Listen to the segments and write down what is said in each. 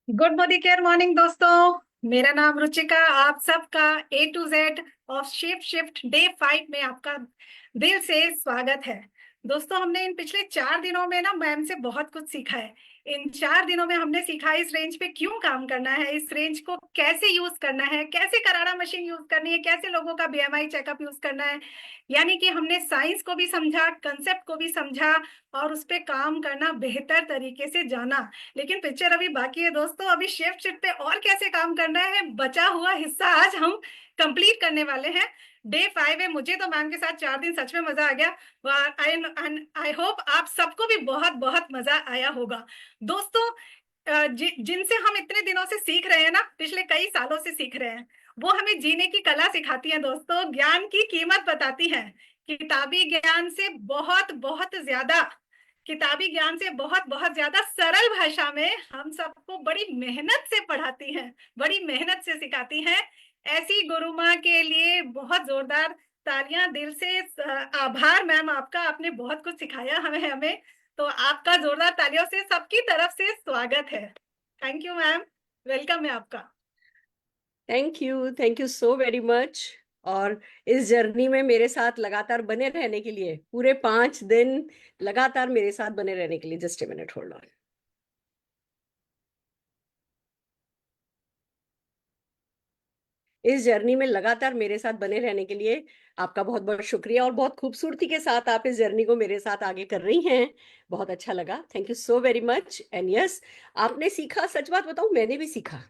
Good Modi care morning दोस्तों। मेरा नाम रुचिका, आप सबका A to Z of shift shift day 5 में आपका दिल से स्वागत है। दोस्तों, हमने इन पिछले 4 दिनों में ना मैम से बहुत कुछ सीखा है। इन 4 दिनों में हमने सीखा इस रेंज पे क्यों काम करना है, इस रेंज को कैसे यूज करना है, कैसे कराड़ा मशीन यूज करनी है, कैसे लोगों का BMI चेकअप यूज करना है। यानी कि हमने साइंस को भी समझा, कंसेप्ट को भी समझा और उस पे काम करना बेहतर तरीके से जाना। लेकिन पिक्चर अभी बाकी है दोस्तों। अभी शिफ्ट शिफ्ट पे और कैसे काम करना है, बचा हुआ हिस्सा आज हम कंप्लीट करने वाले हैं। डे 5 है। मुझे तो मैम के साथ 4 दिन सच में मजा आ गया। आई होप आप सबको भी बहुत बहुत मजा आया होगा दोस्तों। जिनसे हम इतने दिनों से सीख रहे हैं ना, पिछले कई सालों से सीख रहे हैं, वो हमें जीने की कला सिखाती हैं दोस्तों, ज्ञान की कीमत बताती हैं। किताबी ज्ञान से बहुत बहुत ज्यादा, किताबी ज्ञान से बहुत बहुत ज्यादा सरल भाषा में हम सबको बड़ी मेहनत से पढ़ाती हैं, बड़ी मेहनत से सिखाती हैं। ऐसी गुरु माँ के लिए बहुत जोरदार तालियां दिल से। आभार मैम आपका, आपने बहुत कुछ सिखाया हमें। तो आपका जोरदार तालियों से सबकी तरफ से स्वागत है। थैंक यू मैम, वेलकम है आपका। Thank you so very much. और इस जर्नी में मेरे साथ लगातार बने रहने के लिए, पूरे 5 दिन लगातार मेरे साथ बने रहने के लिए, just a minute hold on. इस जर्नी में लगातार मेरे साथ बने रहने के लिए आपका बहुत बहुत शुक्रिया, और बहुत खूबसूरती के साथ आप इस जर्नी को मेरे साथ आगे कर रही हैं। बहुत अच्छा लगा, thank you so very much. And yes, आपने सीखा, सच बात बताऊं, मैंने भी सीखा।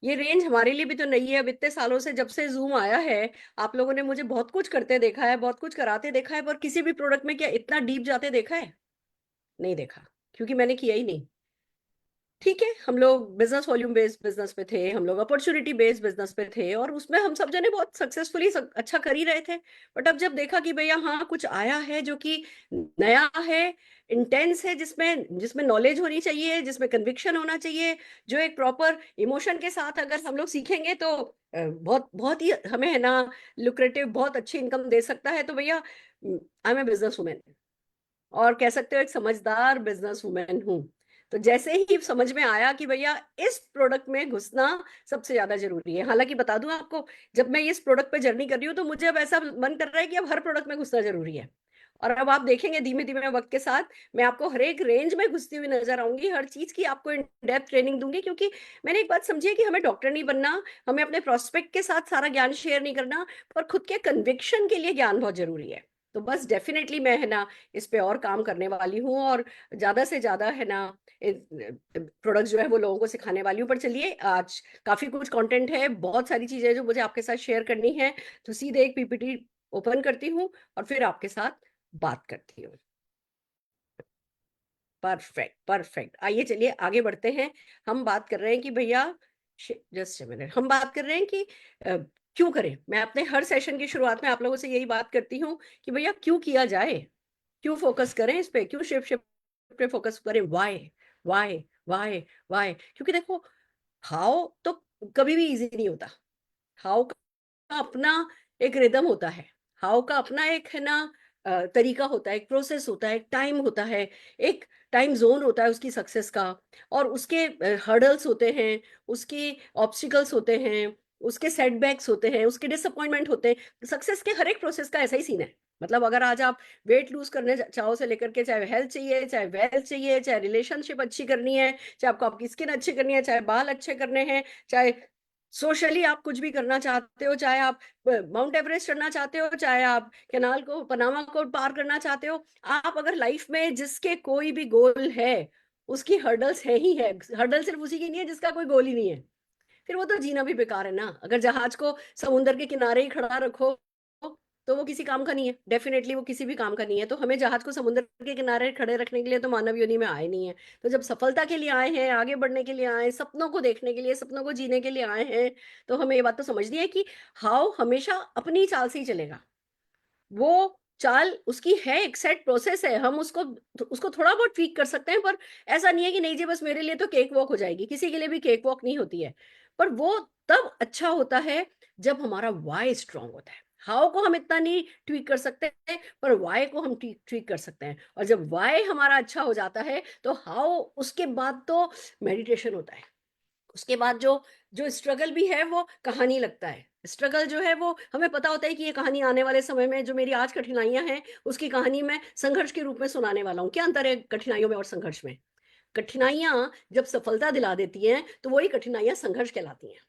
ये रेंज हमारे लिए भी तो नहीं है। अब इतने सालों से, जब से जूम आया है, आप लोगों ने मुझे बहुत कुछ करते देखा है, बहुत कुछ कराते देखा है, पर किसी भी प्रोडक्ट में क्या इतना डीप जाते देखा है? नहीं देखा, क्योंकि मैंने किया ही नहीं। ठीक है, हम लोग बिजनेस वॉल्यूम बेस्ड बिजनेस पे थे, हम लोग अपॉर्चुनिटी बेस्ड बिजनेस पे थे, और उसमें हम सब जने बहुत सक्सेसफुली अच्छा कर ही रहे थे। बट अब जब देखा कि भैया हाँ, कुछ आया है जो कि नया है, इंटेंस है, जिसमें जिसमें नॉलेज होनी चाहिए, जिसमें कन्विक्शन होना चाहिए, जो एक प्रॉपर इमोशन के साथ अगर हम लोग सीखेंगे तो बहुत बहुत ही हमें है ना, लुक्रेटिव, बहुत अच्छी इनकम दे सकता है। तो भैया, I am a business women, और कह सकते हो एक समझदार बिजनेस वुमेन हूँ। तो जैसे ही समझ में आया कि भैया इस प्रोडक्ट में घुसना सबसे ज्यादा जरूरी है। हालांकि बता दूं आपको, जब मैं इस प्रोडक्ट पे जर्नी कर रही हूँ तो मुझे अब ऐसा मन कर रहा है कि अब हर प्रोडक्ट में घुसना जरूरी है। और अब आप देखेंगे धीमे धीमे वक्त के साथ मैं आपको हर एक रेंज में घुसती हुई नजर आऊंगी, हर चीज की आपको इन डेप्थ ट्रेनिंग दूंगी, क्योंकि मैंने एक बात समझी है कि हमें डॉक्टर नहीं बनना, हमें अपने प्रोस्पेक्ट के साथ सारा ज्ञान शेयर नहीं करना, पर खुद के कन्विक्शन के लिए ज्ञान बहुत जरूरी है। तो बस डेफिनेटली मैं है ना, इस पे और काम करने वाली हूँ, और ज्यादा से ज्यादा है ना, प्रोडक्ट जो है वो लोगों को सिखाने वाली हूँ। पर चलिए, आज काफी कुछ कंटेंट है, बहुत सारी चीजें जो मुझे आपके साथ शेयर करनी है। तो सीधे एक PPT ओपन करती हूँ और फिर आपके साथ बात करती हूँ। परफेक्ट परफेक्ट, आइए चलिए आगे बढ़ते हैं। हम बात कर रहे हैं कि भैया, जस्ट मिनट, हम बात कर रहे हैं कि क्यों करें। मैं अपने हर सेशन की शुरुआत में आप लोगों से यही बात करती हूँ कि भैया क्यों किया जाए, क्यों फोकस करें इस पे, क्यों शिफ्ट शिफ्ट पे फोकस करें, वाई वाई वाई वाई। क्योंकि देखो, हाउ तो कभी भी इजी नहीं होता। हाउ का अपना एक रिदम होता है, हाउ का अपना एक है ना तरीका होता है, एक प्रोसेस होता है, एक टाइम होता है, एक टाइम जोन होता है उसकी सक्सेस का। और उसके हर्डल्स होते हैं, उसके ऑब्स्टिकल्स होते हैं, उसके सेटबैक्स होते हैं, उसके डिसअपॉइंटमेंट होते हैं। सक्सेस के हर एक प्रोसेस का ऐसा ही सीन है। मतलब अगर आज आप वेट लूज करने चाहो से लेकर के, चाहे हेल्थ चाहिए, चाहे वेल्थ चाहिए, चाहे रिलेशनशिप अच्छी करनी है, चाहे आपको आपकी स्किन अच्छी करनी है, चाहे बाल अच्छे करने हैं, चाहे सोशली आप कुछ भी करना चाहते हो, चाहे आप माउंट एवरेस्ट चढ़ना चाहते हो, चाहे आप कैनाल को, पनामा को पार करना चाहते हो, आप अगर लाइफ में जिसके कोई भी गोल है, उसकी हर्डल्स है ही है। हर्डल सिर्फ उसी की नहीं है जिसका कोई गोल ही नहीं है। फिर वो तो जीना भी बेकार है ना। अगर जहाज को समुद्र के किनारे ही खड़ा रखो तो वो किसी काम का नहीं है, डेफिनेटली वो किसी भी काम का नहीं है। तो हमें जहाज को समुद्र के किनारे खड़े रखने के लिए तो मानव योनि में आए नहीं है। तो जब सफलता के लिए आए हैं, आगे बढ़ने के लिए आए, सपनों को देखने के लिए, सपनों को जीने के लिए आए हैं, तो हमें ये बात तो समझनी है कि हाउ हमेशा अपनी चाल से ही चलेगा। वो चाल उसकी है, एक सेट प्रोसेस है, हम उसको उसको थोड़ा बहुत ट्वीक कर सकते हैं, पर ऐसा नहीं है कि नहीं जी बस मेरे लिए तो केक वॉक हो जाएगी। किसी के लिए भी केक वॉक नहीं होती है। पर वो तब अच्छा होता है जब हमारा वाई स्ट्रांग होता है। हाउ को हम इतना नहीं ट्वीक कर सकते हैं, पर वाई को हम ट्वीक कर सकते हैं। और जब वाई हमारा अच्छा हो जाता है तो हाउ उसके बाद तो मेडिटेशन होता है। उसके बाद जो जो स्ट्रगल भी है वो कहानी लगता है। स्ट्रगल जो है वो हमें पता होता है कि ये कहानी आने वाले समय में जो मेरी आज कठिनाइयां हैं उसकी कहानी मैं संघर्ष के रूप में सुनाने वाला हूँ। क्या अंतर है कठिनाइयों में और संघर्ष में? कठिनाइयां जब सफलता दिला देती हैं तो वही कठिनाइयां संघर्ष कहलाती हैं।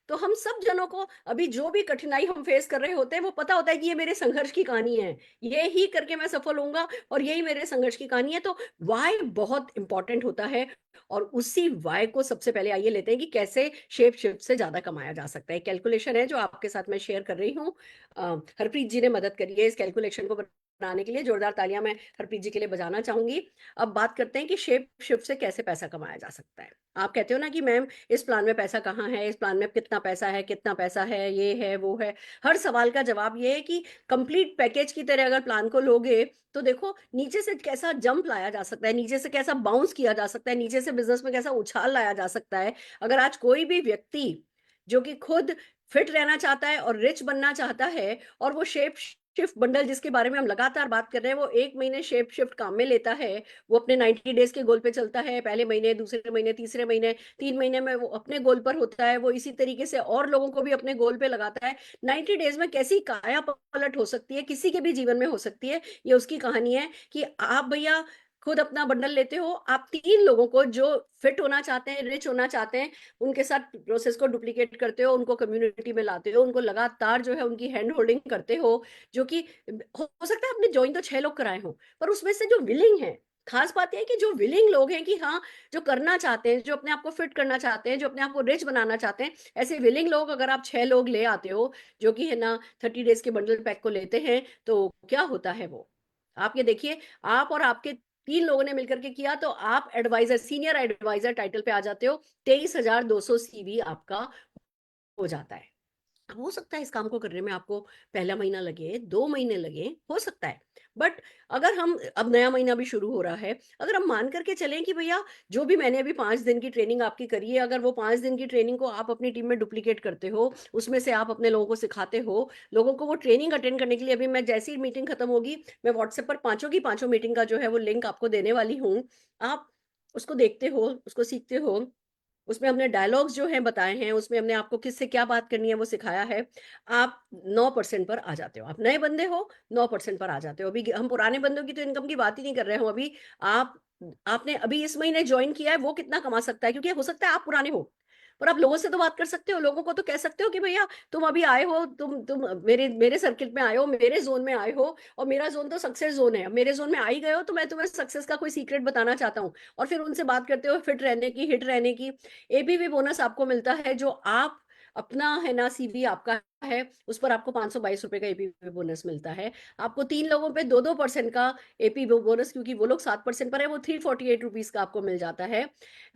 तो हम सब जनों को अभी जो भी कठिनाई हम फेस कर रहे होते हैं वो पता होता है कि ये मेरे संघर्ष की कहानी है, ये ही करके मैं सफल होऊंगा और यही मेरे संघर्ष की कहानी है। तो वाई बहुत इंपॉर्टेंट होता है और उसी वाई को सबसे पहले आइए लेते हैं कि कैसे शेप शिफ्ट से ज्यादा कमाया जा सकता है। कैलकुलेशन है जो आपके साथ मैं शेयर कर रही हूँ। हरप्रीत जी ने मदद करी है इस कैलकुलेशन को बनाने के लिए। जोरदार तालियां मैं हरप्रीत जी के लिए बजाना चाहूंगी। अब बात करते हैं कि शेप शिफ्ट से कैसे पैसा कमाया जा सकता है। आप कहते हो ना कि मैम इस प्लान में पैसा कहाँ है, इस प्लान में कितना पैसा है, कितना पैसा है, ये है वो है। हर सवाल का जवाब ये है कि कंप्लीट पैकेज की तरह अगर प्लान को लोगे तो देखो नीचे से कैसा जंप लाया जा सकता है, नीचे से कैसा बाउंस किया जा सकता है, नीचे से बिजनेस में कैसा उछाल लाया जा सकता है। अगर आज कोई भी व्यक्ति जो कि खुद फिट रहना चाहता है और रिच बनना चाहता है और वो शेप शिफ्ट बंडल जिसके बारे में हम लगातार बात कर रहे हैं वो 1 महीने शेप शिफ्ट काम में लेता है, वो अपने 90 डेज के गोल पे चलता है, पहले महीने, दूसरे महीने, तीसरे महीने, 3 महीने में वो अपने गोल पर होता है, वो इसी तरीके से और लोगों को भी अपने गोल पे लगाता है। 90 डेज में कैसी काया पलट हो सकती है, किसी के भी जीवन में हो सकती है, ये उसकी कहानी है कि आप भैया खुद अपना बंडल लेते हो, आप 3 लोगों को जो फिट होना चाहते हैं, रिच होना चाहते हैं, उनके साथ प्रोसेस को डुप्लीकेट करते हो, उनको कम्युनिटी में लाते हो, उनको लगातार जो है उनकी हैंड होल्डिंग करते हो। जो कि हो सकता है आपने ज्वाइन तो 6 लोग कराए हो, पर उसमें से जो विलिंग है, खास बात यह है कि जो विलिंग लोग हैं कि हाँ जो करना चाहते हैं, जो अपने आप को फिट करना चाहते हैं, जो अपने आप को रिच बनाना चाहते हैं, ऐसे विलिंग लोग अगर आप 6 लोग ले आते हो जो कि है ना 30 डेज के बंडल पैक को लेते हैं, तो क्या होता है वो आप ये देखिए। आप और आपके 3 लोगों ने मिलकर के किया तो आप एडवाइजर, सीनियर एडवाइजर टाइटल पे आ जाते हो। 23,200 सीवी आपका हो जाता है। अब हो सकता है इस काम को करने में आपको पहला महीना लगे, 2 महीने लगे, हो सकता है। बट अगर हम, अब नया महीना भी शुरू हो रहा है, अगर हम मान करके चलें कि भैया जो भी मैंने अभी 5 दिन की ट्रेनिंग आपकी करी है, अगर वो 5 दिन की ट्रेनिंग को आप अपनी टीम में डुप्लीकेट करते हो, उसमें से आप अपने लोगों को सिखाते हो, लोगों को वो ट्रेनिंग अटेंड करने के लिए, अभी मैं जैसी मीटिंग खत्म होगी मैं व्हाट्सएप पर पांचों की पांचों मीटिंग का जो है वो लिंक आपको देने वाली हूँ। आप उसको देखते हो, उसको सीखते हो, उसमें हमने डायलॉग्स जो हैं बताए हैं, उसमें हमने आपको किससे क्या बात करनी है वो सिखाया है। आप 9% पर आ जाते हो। आप नए बंदे हो, 9% पर आ जाते हो। अभी हम पुराने बंदों की तो इनकम की बात ही नहीं कर रहे हो। अभी आप आपने अभी इस महीने ज्वाइन किया है, वो कितना कमा सकता है, क्योंकि हो सकता है आप पुराने हो, पर आप लोगों से तो बात कर सकते हो। लोगों को तो कह सकते हो कि भैया तुम अभी आए हो, तुम मेरे मेरे सर्किल में आए हो, मेरे जोन में आए हो, और मेरा जोन तो सक्सेस जोन है। मेरे जोन में आ ही गए हो तो मैं तुम्हें सक्सेस का कोई सीक्रेट बताना चाहता हूँ। और फिर उनसे बात करते हो फिट रहने की, हिट रहने की। एबीवी बोनस आपको मिलता है, जो आप अपना है ना सीवी आपका है, उस पर आपको 522 रुपए का एपीवी बोनस मिलता है। आपको 3 लोगों पे 2-2% का एपी बोनस, क्योंकि वो लोग 7% पर है, वो 348 रुपीज का आपको मिल जाता है।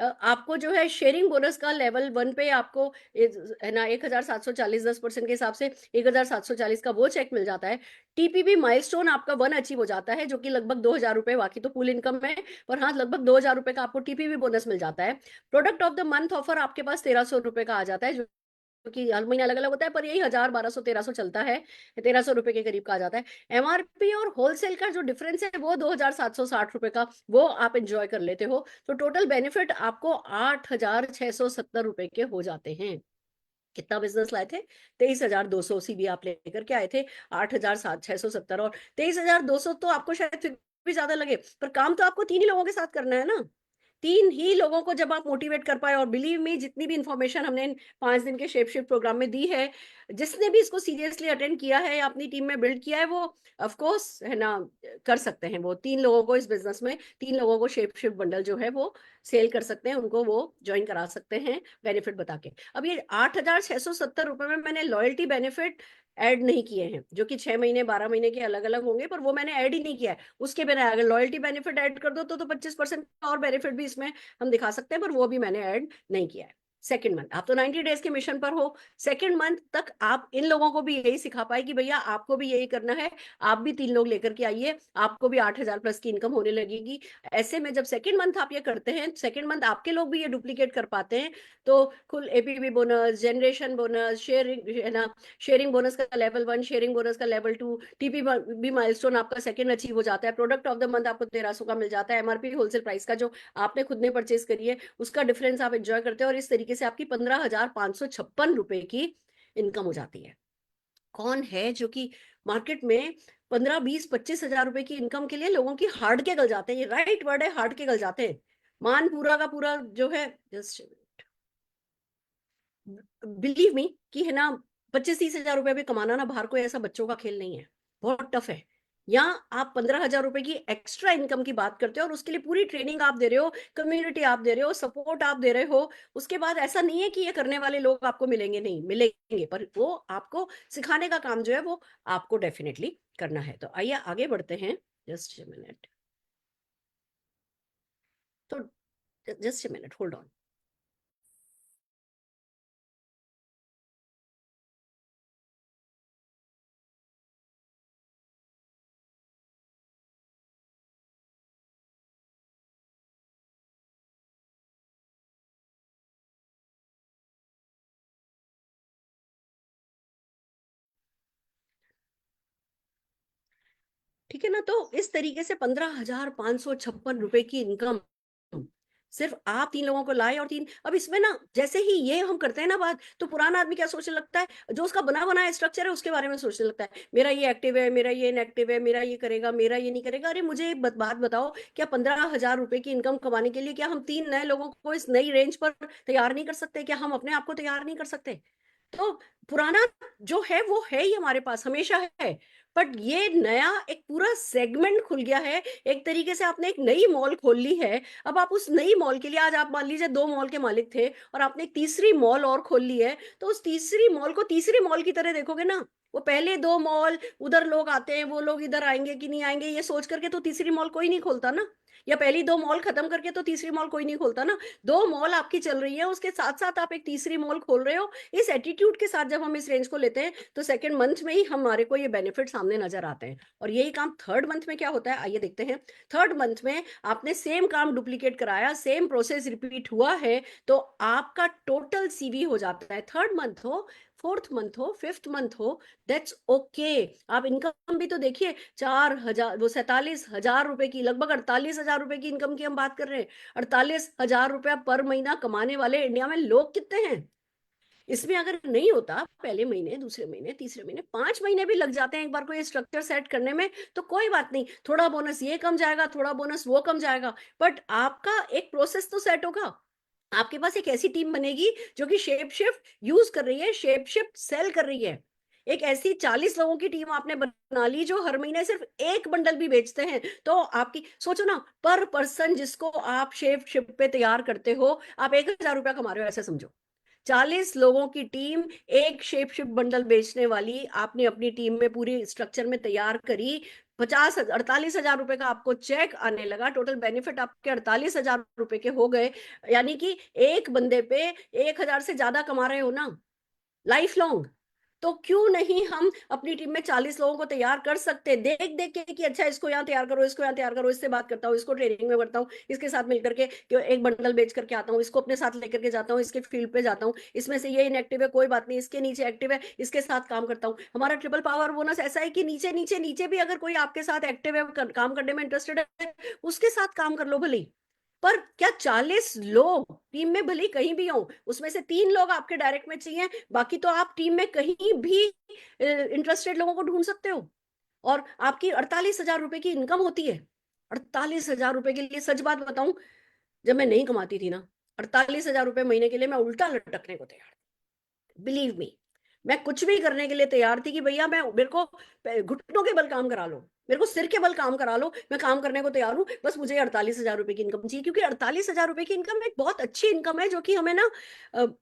आपको जो है शेयरिंग बोनस का लेवल 1 पे आपको है ना 1,740, 10% के हिसाब से 1,740 का वो चेक मिल जाता है। टीपीबी माइलस्टोन आपका 1 अचीव हो जाता है, जो कि लगभग 2,000 रुपए, बाकी तो फुल इनकम है, पर हाँ लगभग 2,000 रुपए का आपको टीपीबी बोनस मिल जाता है। Product of the month offer आपके पास 1,300 रुपए का आ जाता है, क्योंकि हर महीने अलग अलग होता है, पर यही 1,000, 1,200, 1,300 चलता है, 1,300 रुपए के करीब का आ जाता है। एमआरपी और होलसेल का जो डिफरेंस है वो 2,760 रुपए का, वो आप इंजॉय कर लेते हो। तो टोटल बेनिफिट आपको 8,670 रुपए के हो जाते हैं। कितना बिजनेस लाए थे? 23,200 सीबी आप लेकर के आए थे। 8,670 और 23,200 तो आपको शायद फिर भी ज्यादा लगे, पर काम तो आपको 3 ही लोगों के साथ करना है ना। 3 ही लोगों को जब आप मोटिवेट कर पाए, और बिलीव मी जितनी भी इंफॉर्मेशन हमने इन 5 दिन के शेप शिफ्ट प्रोग्राम में दी है, जिसने भी इसको सीरियसली अटेंड किया है, अपनी टीम में बिल्ड किया है, वो ऑफ कोर्स है ना कर सकते हैं। वो 3 लोगों को इस बिजनेस में, 3 लोगों को शेप शिफ्ट बंडल जो है वो सेल कर सकते हैं, उनको वो ज्वाइन करा सकते हैं बेनिफिट बता के। अब ये 8,670 रुपए में मैंने लॉयल्टी बेनिफिट ऐड नहीं किए हैं, जो कि 6 महीने 12 महीने के अलग अलग होंगे, पर वो मैंने ऐड ही नहीं किया है। उसके बिना अगर लॉयल्टी बेनिफिट ऐड कर दो तो 25% का और बेनिफिट भी इसमें हम दिखा सकते हैं, पर वो भी मैंने ऐड नहीं किया है। सेकंड मंथ आप तो 90 डेज के मिशन पर हो, सेकंड मंथ तक आप इन लोगों को भी यही सिखा पाए कि भैया आपको भी यही करना है, आप भी 3 लोग लेकर के आइए, आपको भी 8,000 प्लस की इनकम होने लगेगी। ऐसे में जब सेकंड मंथ आप ये करते हैं, सेकंड मंथ आपके लोग भी ये डुप्लीकेट कर पाते हैं, तो कुल APV bonus, generation bonus, sharing है ना, शेयरिंग बोनस का लेवल 1, शेयरिंग बोनस का लेवल 2, टीपी भी माइलस्टोन आपका सेकंड अचीव हो जाता है। प्रोडक्ट ऑफ द मंथ आपको 1,300 का मिल जाता है। एमआरपी होलसेल प्राइस का जो आपने खुद ने परचेज करी है उसका डिफरेंस आप एंजॉय करते हो, और इस तरीके तरीके से आपकी 15,556 रुपए की इनकम हो जाती है। कौन है जो कि मार्केट में 15, 20, 25 हजार रुपए की इनकम के लिए लोगों की हार्ड के गल जाते हैं? ये राइट वर्ड है, हार्ड के गल जाते हैं। मान पूरा का पूरा जो है, जस्ट बिलीव मी कि है ना, 25, 30 हजार रुपए भी कमाना ना बाहर कोई ऐसा बच्चों का खेल नहीं है, बहुत टफ है। यहाँ आप 15 हजार रुपए की एक्स्ट्रा इनकम की बात करते हो और उसके लिए पूरी ट्रेनिंग आप दे रहे हो, कम्युनिटी आप दे रहे हो, सपोर्ट आप दे रहे हो। उसके बाद ऐसा नहीं है कि ये करने वाले लोग आपको मिलेंगे, नहीं मिलेंगे, पर वो आपको सिखाने का काम जो है वो आपको डेफिनेटली करना है। तो आइए आगे बढ़ते हैं। जस्ट ए मिनट, तो just a minute, hold on. ठीक है ना, तो इस तरीके से 15,556 रुपए की इनकम सिर्फ आप 3 लोगों को लाए। और तीन, अब इसमें ना जैसे ही ये हम करते हैं ना बात, तो पुराना आदमी क्या सोचने लगता है, जो उसका बना बनाया स्ट्रक्चर है उसके बारे में सोचने लगता है, मेरा ये एक्टिव है, मेरा ये इनएक्टिव है, मेरा ये करेगा, मेरा ये नहीं करेगा। अरे मुझे एक बात बताओ, क्या 15,000 रुपए की इनकम कमाने के लिए क्या हम 3 नए लोगों को इस नई रेंज पर तैयार नहीं कर सकते? क्या हम अपने आप को तैयार नहीं कर सकते? तो पुराना जो है वो है ही हमारे पास, हमेशा है। बट ये नया एक पूरा सेगमेंट खुल गया है, एक तरीके से आपने एक नई मॉल खोल ली है। अब आप उस नई मॉल के लिए, आज आप मान लीजिए 2 मॉल के मालिक थे और आपने एक तीसरी मॉल और खोल ली है, तो उस तीसरी मॉल को तीसरी मॉल की तरह देखोगे ना। वो पहले 2 मॉल, उधर लोग आते हैं, वो लोग इधर आएंगे कि नहीं आएंगे, ये सोच करके तो तीसरी मॉल कोई नहीं खोलता ना। या पहली 2 मॉल खत्म करके तो तीसरी मॉल कोई नहीं खोलता ना। 2 मॉल आपकी चल रही है, उसके साथ साथ आप एक तीसरी मॉल खोल रहे हो। इस एटीट्यूड के साथ जब हम इस रेंज को लेते हैं, तो सेकंड मंथ में ही हमारे को ये बेनिफिट सामने नजर आते हैं। और यही काम थर्ड मंथ में क्या होता है, आइए देखते हैं। थर्ड मंथ में आपने सेम काम डुप्लीकेट कराया, सेम प्रोसेस रिपीट हुआ है, तो आपका टोटल सीवी हो जाता है, थर्ड मंथ हो, फोर्थ मंथ हो, फिफ्थ मंथ हो, दैट्स ओके। आप इनकम भी तो देखिए, 4 हजार, वो 47 हजार रुपए की, लगभग 48 हजार रुपए की इनकम की हम बात कर रहे हैं। 48 हजार रुपया पर महीना कमाने वाले इंडिया में लोग कितने हैं? इसमें अगर नहीं होता, पहले महीने, दूसरे महीने, तीसरे महीने, 5 महीने भी लग जाते हैं एक बार को ये स्ट्रक्चर सेट करने में, तो कोई बात नहीं, थोड़ा बोनस ये कम जाएगा, थोड़ा बोनस वो कम जाएगा, बट आपका एक प्रोसेस तो सेट होगा। आपके पास एक ऐसी टीम बनेगी जो कि शेप शिफ्ट यूज कर रही है, शेप शिफ्ट सेल कर रही है। एक ऐसी 40 लोगों की टीम आपने बना ली जो हर महीने सिर्फ एक बंडल भी बेचते हैं। तो आपकी सोचो ना, पर पर्सन जिसको आप शेप शिफ्ट पे तैयार करते हो, आप 1,000 रुपया कमा रहे हो, ऐसे समझो। 40 लोगों की टीम, एक शेप शिफ्ट बंडल बेचने वाली आपने अपनी टीम में पूरी स्ट्रक्चर में तैयार करी। 48 हजार रुपए का आपको चेक आने लगा, टोटल बेनिफिट आपके 48 हजार रुपए के हो गए। यानी कि एक बंदे पे 1,000 से ज्यादा कमा रहे हो ना, लाइफ लॉन्ग। तो क्यों नहीं हम अपनी टीम में 40 लोगों को तैयार कर सकते, देख देख के कि अच्छा इसको यहाँ तैयार करो, इसको यहाँ तैयार करो, इससे बात करता हूँ, इसको ट्रेनिंग में करता हूँ, इसके साथ मिलकर के एक बंडल बेच करके आता हूँ, इसको अपने साथ लेकर के जाता हूँ, इसके फील्ड पे जाता हूँ, इसमें से ये इनएक्टिव है, कोई बात नहीं, इसके नीचे एक्टिव है, इसके साथ काम करता हूँ। हमारा ट्रिपल पावर बोनस ऐसा है कि नीचे नीचे नीचे भी अगर कोई आपके साथ एक्टिव है, काम करने में इंटरेस्टेड है, उसके साथ काम कर लो भले। पर क्या 40 लोग टीम में भले कहीं भी हो, उसमें से 3 लोग आपके डायरेक्ट में चाहिए, बाकी तो आप टीम में कहीं भी इंटरेस्टेड लोगों को ढूंढ सकते हो। और आपकी 48 हजार रुपए की इनकम होती है। 48 हजार रुपए के लिए सच बात बताऊं, जब मैं नहीं कमाती थी ना, 48 हजार रुपए महीने के लिए मैं उल्टा लटकने को तैयार, बिलीव मी। मैं कुछ भी करने के लिए तैयार थी कि भैया मैं, मेरे को घुटनों के बल काम करा लो, मेरे को सिर के बल काम करा लो, मैं काम करने को तैयार हूँ, बस मुझे 48 हजार रुपए की इनकम चाहिए। क्योंकि 48 हजार रुपए की इनकम एक बहुत अच्छी इनकम है, जो कि हमें ना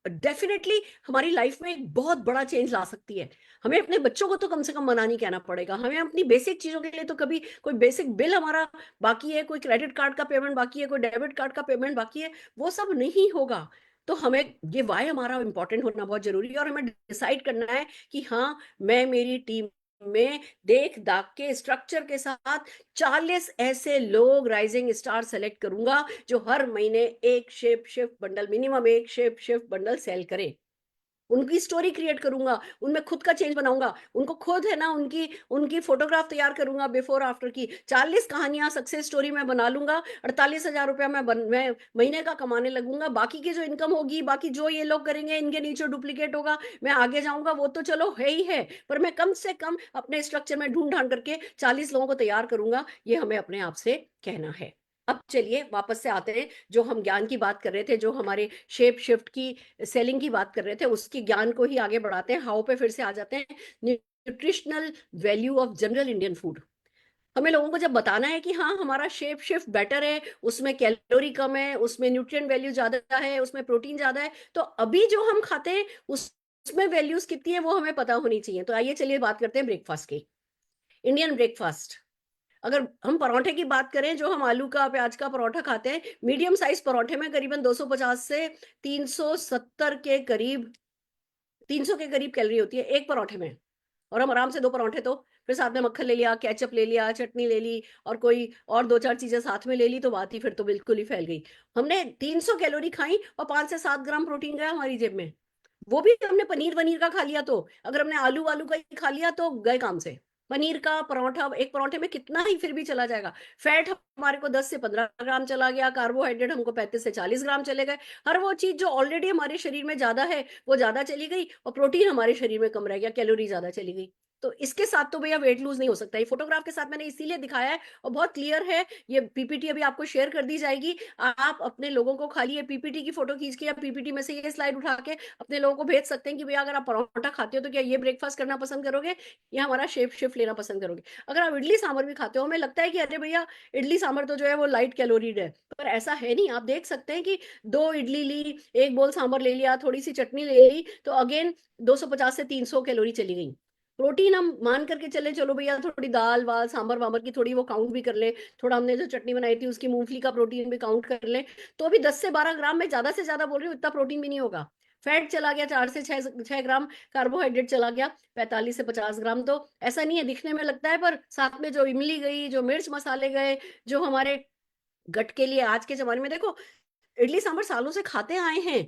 डेफिनेटली हमारी लाइफ में एक बहुत बड़ा चेंज ला सकती है। हमें अपने बच्चों को तो कम से कम मना नहीं कहना पड़ेगा, हमें अपनी बेसिक चीजों के लिए तो, कभी कोई बेसिक बिल हमारा बाकी है, कोई क्रेडिट कार्ड का पेमेंट बाकी है, कोई डेबिट कार्ड का पेमेंट बाकी है, वो सब नहीं होगा। तो हमें ये वाई हमारा इंपॉर्टेंट होना बहुत जरूरी है, और हमें डिसाइड करना है कि हाँ, मैं मेरी टीम में देख दाख के स्ट्रक्चर के साथ 40 ऐसे लोग राइजिंग स्टार सेलेक्ट करूंगा जो हर महीने एक शेप शिफ्ट बंडल, मिनिमम एक शेप शिफ्ट बंडल सेल करें। उनकी स्टोरी क्रिएट करूंगा, उनमें खुद का चेंज बनाऊंगा, उनको खुद है ना उनकी उनकी फोटोग्राफ तैयार करूंगा बिफोर आफ्टर की 40 कहानियां सक्सेस स्टोरी में बना लूंगा। 48,000 रुपया मैं महीने का कमाने लगूंगा। बाकी की जो इनकम होगी, बाकी जो ये लोग करेंगे, इनके नीचे डुप्लीकेट होगा, मैं आगे जाऊंगा, वो तो चलो है ही है, पर मैं कम से कम अपने स्ट्रक्चर में ढूंढ ढांड करके 40 लोगों को तैयार करूंगा। ये हमें अपने आप से कहना है। अब चलिए वापस से आते हैं, जो हम ज्ञान की बात कर रहे थे, जो हमारे शेप शिफ्ट की सेलिंग की बात कर रहे थे, उसकी ज्ञान को ही आगे बढ़ाते हैं। हाउ पे फिर से आ जाते हैं। Nutritional value of general Indian food. हमें लोगों को जब बताना है कि हाँ हमारा शेप शिफ्ट बेटर है, उसमें कैलोरी कम है, उसमें न्यूट्रिएंट वैल्यू ज्यादा है, उसमें प्रोटीन ज्यादा है, तो अभी जो हम खाते हैं उसमें वैल्यूज कितनी है वो हमें पता होनी चाहिए। तो आइए चलिए बात करते हैं ब्रेकफास्ट की। इंडियन ब्रेकफास्ट, अगर हम परोठे की बात करें, जो हम आलू का प्याज का परोठा खाते हैं, मीडियम साइज परोठे में करीबन 250 से 370 के करीब, 300 के करीब कैलोरी होती है एक परोठे में। और हम आराम से दो परोठे, तो फिर साथ में मक्खन ले लिया, केचप ले लिया, चटनी ले ली, और कोई और दो चार चीजें साथ में ले ली, तो बात ही फिर तो बिल्कुल ही फैल गई। हमने 300 कैलोरी खाई और 5 से 7 ग्राम प्रोटीन गया हमारी जेब में। वो भी हमने पनीर वनीर का खा लिया, तो अगर हमने आलू वालू का ही खा लिया तो गए काम से। पनीर का परोठा, एक परोठे में कितना ही फिर भी चला जाएगा। फैट हमारे को 10 से 15 ग्राम चला गया, कार्बोहाइड्रेट हमको 35 से 40 ग्राम चले गए। हर वो चीज जो ऑलरेडी हमारे शरीर में ज्यादा है वो ज्यादा चली गई, और प्रोटीन हमारे शरीर में कम रह गया, कैलोरी ज्यादा चली गई। तो इसके साथ तो भैया वेट लूज नहीं हो सकता। ये फोटोग्राफ के साथ मैंने इसीलिए दिखाया है, और बहुत क्लियर है। ये पीपीटी अभी आपको शेयर कर दी जाएगी। आप अपने लोगों को खाली ये पीपीटी की फोटो खींच के या पीपीटी में से ये स्लाइड उठा के अपने लोगों को भेज सकते हैं कि भैया अगर आप परोठा खाते हो तो क्या ये ब्रेकफास्ट करना पसंद करोगे, या हमारा शेप शिफ्ट लेना पसंद करोगे। अगर आप इडली सांभर भी खाते हो, हमें लगता है कि अरे भैया इडली सांभर तो जो है वो लाइट कैलोरीड है, पर ऐसा है नहीं। आप देख सकते हैं कि 2 इडली ली, एक बोल सांभर ले लिया, थोड़ी सी चटनी ले ली, तो अगेन 250 से 300 कैलोरी चली गई। प्रोटीन हम मान करके चले, चलो भैया थोड़ी दाल वाल सांभर वामर की थोड़ी वो काउंट भी कर ले, थोड़ा हमने जो चटनी बनाई थी उसकी मूंगफली का प्रोटीन भी काउंट कर ले, तो भी 10 से 12 ग्राम में, ज्यादा से ज्यादा बोल रही हूँ, इतना प्रोटीन भी नहीं होगा। फैट चला गया 4 से 6 ग्राम, कार्बोहाइड्रेट चला गया 45 से 50 ग्राम। तो ऐसा नहीं है, दिखने में लगता है, पर साथ में जो इमली गई, जो मिर्च मसाले गए, जो हमारे गट के लिए आज के जमाने में, देखो इडली सांभर सालों से खाते आए हैं,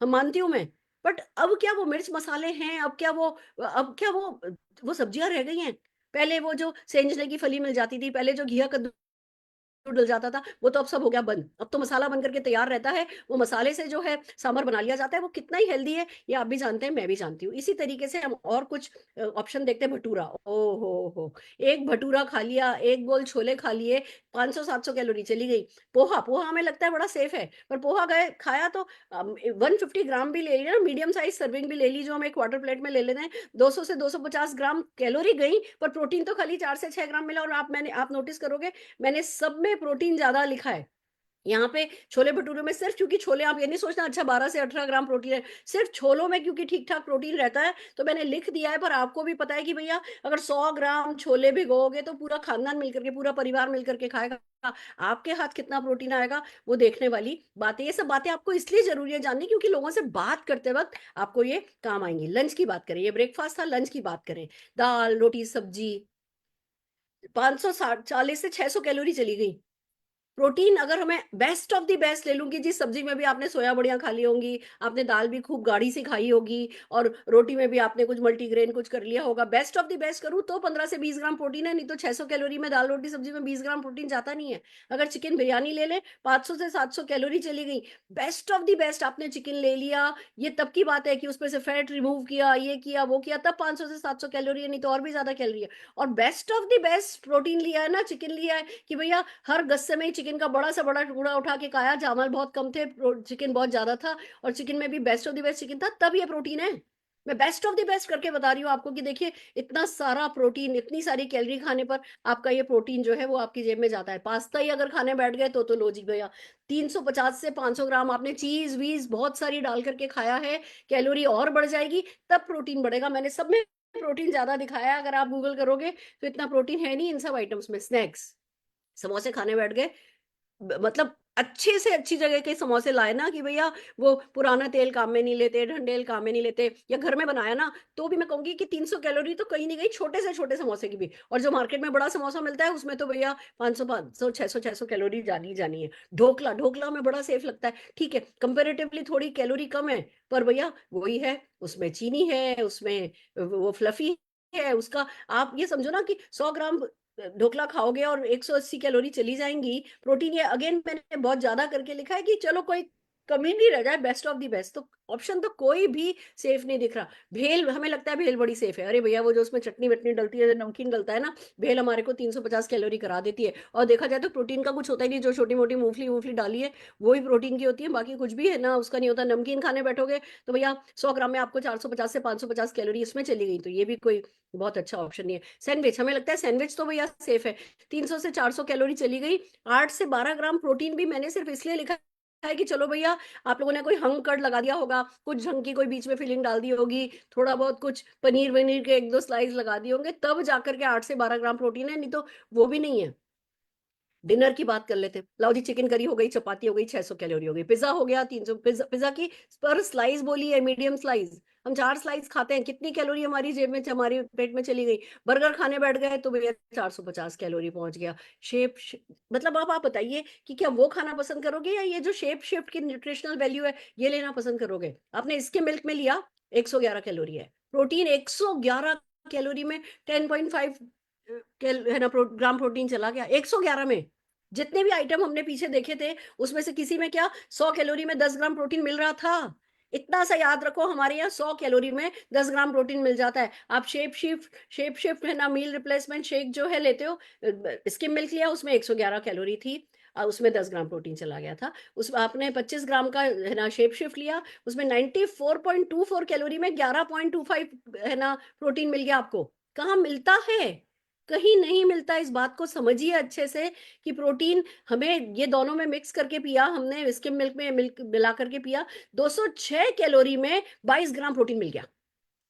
हम मानती हूँ मैं, बट अब क्या वो मिर्च मसाले हैं, अब क्या वो सब्जियां रह गई हैं। पहले वो जो सेंजले की फली मिल जाती थी, पहले जो घिया कद्दू डल जाता था, वो तो अब सब हो गया बंद। अब तो मसाला बन करके तैयार रहता है, वो मसाले से जो है सांभर बना लिया जाता है। वो कितना ही हेल्दी है ये आप भी जानते हैं, मैं भी जानती हूँ। इसी तरीके से हम और कुछ ऑप्शन देखते हैं। भटूरा, ओ हो, एक भटूरा खा लिया, एक बोल छोले खा लिए, 500-700 कैलोरी चली गई। पोहा, पोहा हमें लगता है बड़ा सेफ है, पर पोहा गए खाया तो 150 ग्राम भी ले लिया, मीडियम साइज सर्विंग भी ले ली, जो हम एक क्वार्टर प्लेट में ले लेते हैं, 200 से 250 ग्राम कैलोरी गई, पर प्रोटीन तो खाली 4 से 6 ग्राम मिला। और आप नोटिस करोगे, मैंने सब में प्रोटीन ज्यादा लिखा है। यहाँ पे छोले भटूरे में सिर्फ, क्योंकि छोले, आप ये नहीं सोचना अच्छा 12 से 18 ग्राम प्रोटीन है, सिर्फ छोलों में क्योंकि ठीक ठाक प्रोटीन रहता है तो मैंने लिख दिया है। पर आपको भी पता है कि भैया अगर 100 ग्राम छोले भिगोगे तो पूरा खानदान मिलकर के, पूरा परिवार मिलकर के खाएगा, आपके हाथ कितना प्रोटीन आएगा वो देखने वाली बात है। ये सब बातें आपको इसलिए जरूरी है जाननी, क्योंकि लोगों से बात करते वक्त आपको ये काम आएंगी। लंच की बात करें, ये ब्रेकफास्ट था, लंच की बात करें, दाल रोटी सब्जी, 540 से 600 कैलोरी चली गई। प्रोटीन अगर हमें बेस्ट ऑफ द बेस्ट ले लूंगी, जिस सब्जी में भी आपने सोया बड़ियां खा ली होंगी, आपने दाल भी खूब गाढ़ी सी खाई होगी, और रोटी में भी आपने कुछ मल्टीग्रेन कुछ कर लिया होगा, बेस्ट ऑफ द बेस्ट करूँ तो 15 से 20 ग्राम प्रोटीन है। नहीं तो 600 कैलोरी में दाल रोटी सब्जी में 20 ग्राम प्रोटीन जाता नहीं है। अगर चिकन बिरयानी ले ले, 500 से 700 कैलोरी चली गई। बेस्ट ऑफ द बेस्ट आपने चिकन ले लिया, ये तब की बात है कि उसमें से फैट रिमूव किया, ये किया वो किया, तब 500 से 700 कैलोरी है, नहीं तो और भी ज्यादा कैलोरी है। और best of the best protein लिया है ना, चिकन लिया है कि भैया हर गस्से में ही चिकन का बड़ा से बड़ा टुकड़ा उठा के खाया, चावल बहुत कम थे, चिकन बहुत ज्यादा था, और चिकन में भी best of the best chicken था, तब ये प्रोटीन है। मैं बेस्ट ऑफ द बेस्ट करके बता रही हूँ आपको कि देखिए इतना सारा प्रोटीन, इतनी सारी कैलोरी खाने पर आपका ये प्रोटीन जो है वो आपकी जेब में जाता है। पास्ता ही अगर खाने बैठ गए तो लो जी भैया, 350 से 500 ग्राम आपने चीज वीज बहुत सारी डाल करके खाया है, कैलोरी और बढ़ जाएगी, तब प्रोटीन बढ़ेगा। मैंने सब में प्रोटीन ज्यादा दिखाया है, अगर आप गूगल करोगे तो इतना प्रोटीन है नहीं इन सब आइटम्स में। स्नैक्स, समोसे खाने बैठ गए, मतलब अच्छे से अच्छी जगह के समोसे लाए ना, कि भैया वो पुराना तेल काम में नहीं लेते, ढंडेल काम में नहीं लेते, या घर में बनाया ना, तो भी मैं कहूंगी कि 300 कैलोरी तो कहीं नहीं गई, छोटे से छोटे समोसे की भी। और जो मार्केट में बड़ा समोसा मिलता है उसमें तो भैया 500 600 कैलोरी जानी ही जानी है। ढोकला ढोकला में बड़ा सेफ लगता है, ठीक है, कंपेरेटिवली थोड़ी कैलोरी कम है, पर भैया वही है, उसमें चीनी है, उसमें वो फ्लफी है उसका। आप ये समझो ना कि 100 ग्राम ढोकला खाओगे और 180 कैलोरी चली जाएंगी। प्रोटीन ये अगेन मैंने बहुत ज्यादा करके लिखा है कि चलो कोई कमी नहीं रह जाए, बेस्ट ऑफ दी बेस्ट, तो ऑप्शन तो कोई भी सेफ नहीं दिख रहा। भेल, हमें लगता है भेल बड़ी सेफ है, अरे भैया वो जो उसमें चटनी वटनी डलती है, नमकीन डलता है ना, भेल हमारे को 350 कैलोरी करा देती है। और देखा जाए तो प्रोटीन का कुछ होता ही नहीं, जो छोटी मोटी मूंगफली मूंगफली डाली है वही प्रोटीन की होती है, बाकी कुछ भी है ना उसका नहीं होता। नमकीन खाने बैठोगे तो भैया 100 ग्राम में आपको 450 से 550 कैलोरी इसमें चली गई, तो ये भी कोई बहुत अच्छा ऑप्शन नहीं है। सैंडविच, हमें लगता है सैंडविच तो भैया सेफ है, 300 से 400 कैलोरी चली गई। 8 से 12 ग्राम प्रोटीन भी मैंने सिर्फ इसलिए लिखा है कि चलो भैया आप लोगों ने कोई हंग कर्ड लगा दिया होगा, कुछ हंग की कोई बीच में फिलिंग डाल दी होगी, थोड़ा बहुत कुछ पनीर वनीर के 1 2 स्लाइस लगा दिए होंगे, तब जाकर के 8 से 12 ग्राम प्रोटीन है, नहीं तो वो भी नहीं है। डिनर की बात कर लेते हैं, लाओ जी, चिकन करी हो गई, चपाती हो गई, 600 कैलोरी हो गई, पिज्जा हो गया 300। पिज्जा की पर स्लाइस बोली है मीडियम स्लाइस, हम 4 स्लाइस खाते हैं, कितनी कैलोरी हमारी जेब में हमारे पेट में चली गई। बर्गर खाने बैठ गए तो भैया 450 कैलोरी पहुंच गया। मतलब अब आप बताइए कि क्या वो खाना पसंद करोगे, या ये जो शेप शिफ्ट की न्यूट्रिशनल वैल्यू है ये लेना पसंद करोगे। आपने इसके मिल्क में लिया, 111 कैलोरी है, प्रोटीन 111 कैलोरी में 10.5 है ना ग्राम प्रोटीन चला गया 111 में। जितने भी आइटम हमने पीछे देखे थे उसमें से किसी में क्या 100 कैलोरी में 10 ग्राम प्रोटीन मिल रहा था। इतना सा याद रखो, हमारे यहाँ 100 कैलोरी में 10 ग्राम प्रोटीन मिल जाता है। आप शेप शिफ्ट है ना मील रिप्लेसमेंट शेक जो है लेते हो, स्किम मिल्क लिया, उसमें 111 कैलोरी थी, उसमें 10 ग्राम प्रोटीन चला गया था। उस आपने 25 ग्राम का है ना शेप शिफ्ट लिया, उसमें 94.24 कैलोरी में 11.25 है ना प्रोटीन मिल गया आपको। कहाँ मिलता है, कहीं नहीं मिलता। इस बात को समझिए अच्छे से कि प्रोटीन हमें ये दोनों में मिक्स करके पिया हमने, स्किम मिल्क में मिल्क मिला करके पिया, 206 कैलोरी में 22 ग्राम प्रोटीन मिल गया।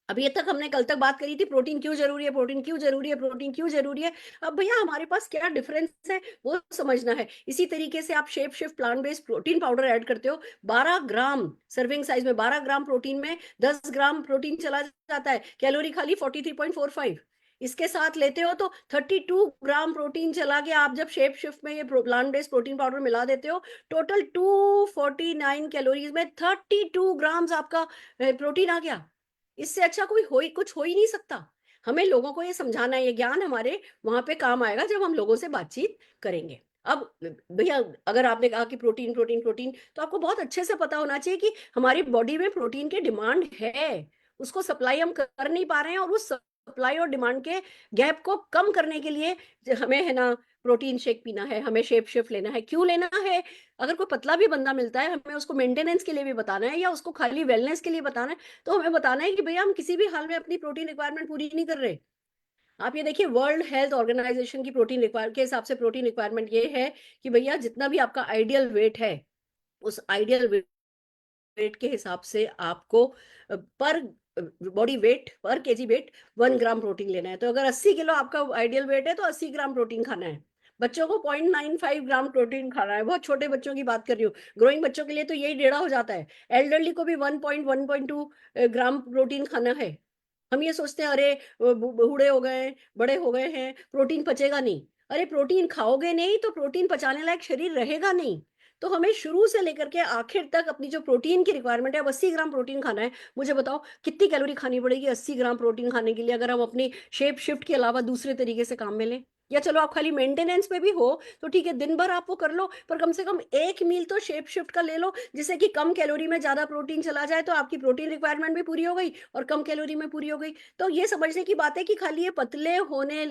अभी ये तक हमने कल तक बात करी थी प्रोटीन क्यों जरूरी है, प्रोटीन क्यों जरूरी है, प्रोटीन क्यों जरूरी है। अब भैया हमारे पास क्या डिफरेंस है वो समझना है। इसी तरीके से आप shape shift plant based protein powder add करते हो, 12 ग्राम सर्विंग साइज में, 12 ग्राम प्रोटीन में 10 ग्राम प्रोटीन चला जाता है, कैलोरी खाली 43.45। इसके साथ लेते हो तो 32 ग्राम प्रोटीन चला गया। आप जब शेप शिफ्ट में ये प्लांट बेस्ड प्रोटीन पाउडर मिला देते हो, टोटल 249 कैलोरीज में 32 ग्राम्स आपका प्रोटीन आ गया। इससे अच्छा कोई कुछ हो ही नहीं सकता। हमें लोगों को ये समझाना है, ये ज्ञान हमारे वहां पे काम आएगा जब हम लोगों से बातचीत करेंगे। अब भैया अगर आपने कहा कि प्रोटीन प्रोटीन प्रोटीन, तो आपको बहुत अच्छे से पता होना चाहिए कि हमारी बॉडी में प्रोटीन की डिमांड है, उसको सप्लाई हम कर नहीं पा रहे हैं, और उस सप्लाई और डिमांड के गैप को कम करने के लिए हमें है ना प्रोटीन शेक पीना है, हमें शेप शिफ्ट लेना है। क्यों लेना है, अगर कोई पतला भी बंदा मिलता है, हमें उसको मेंटेनेंस के लिए भी बताना है या उसको खाली वेलनेस के लिए बताना है, तो हमें बताना है कि भैया हम किसी भी हाल में अपनी प्रोटीन रिक्वायरमेंट पूरी नहीं कर रहे। आप ये देखिए, वर्ल्ड हेल्थ ऑर्गेनाइजेशन की प्रोटीन रिक्वायर के हिसाब से प्रोटीन रिक्वायरमेंट ये है कि भैया जितना भी आपका आइडियल वेट है, उस आइडियल वेट के हिसाब से आपको पर बॉडी वेट पर केजी वेट 1 ग्राम प्रोटीन लेना है। तो अगर 80 किलो आपका आइडियल वेट है तो 80 ग्राम प्रोटीन खाना है। बच्चों को 0.95 ग्राम प्रोटीन खाना है, बहुत छोटे बच्चों की बात कर रही हूँ। ग्रोइंग बच्चों के लिए तो यही डेढ़ा हो जाता है। एल्डरली को भी 1.1.2 ग्राम प्रोटीन खाना है। हम ये सोचते हैं अरे बूढ़े हो गए, बड़े हो गए हैं, प्रोटीन पचेगा नहीं। अरे प्रोटीन खाओगे नहीं तो प्रोटीन पचाने लायक शरीर रहेगा नहीं। तो हमें शुरू से लेकर के आखिर तक अपनी जो प्रोटीन की रिक्वायरमेंट है, अब 80 ग्राम प्रोटीन खाना है। मुझे बताओ कितनी कैलोरी खानी पड़ेगी 80 ग्राम प्रोटीन खाने के लिए, अगर हम अपनी शेप शिफ्ट के अलावा दूसरे तरीके से काम में लें। या चलो आप खाली मेंटेनेंस पे भी हो तो ठीक है, दिन भर आप वो कर लो, पर कम से कम एक मील तो शेप शिफ्ट का ले लो, जिससे कि कम कैलोरी में ज्यादा प्रोटीन चला जाए, तो आपकी प्रोटीन रिक्वायरमेंट भी पूरी हो गई और कम कैलोरी में पूरी हो गई। तो ये समझने की बात है कि खाली ये पतले होने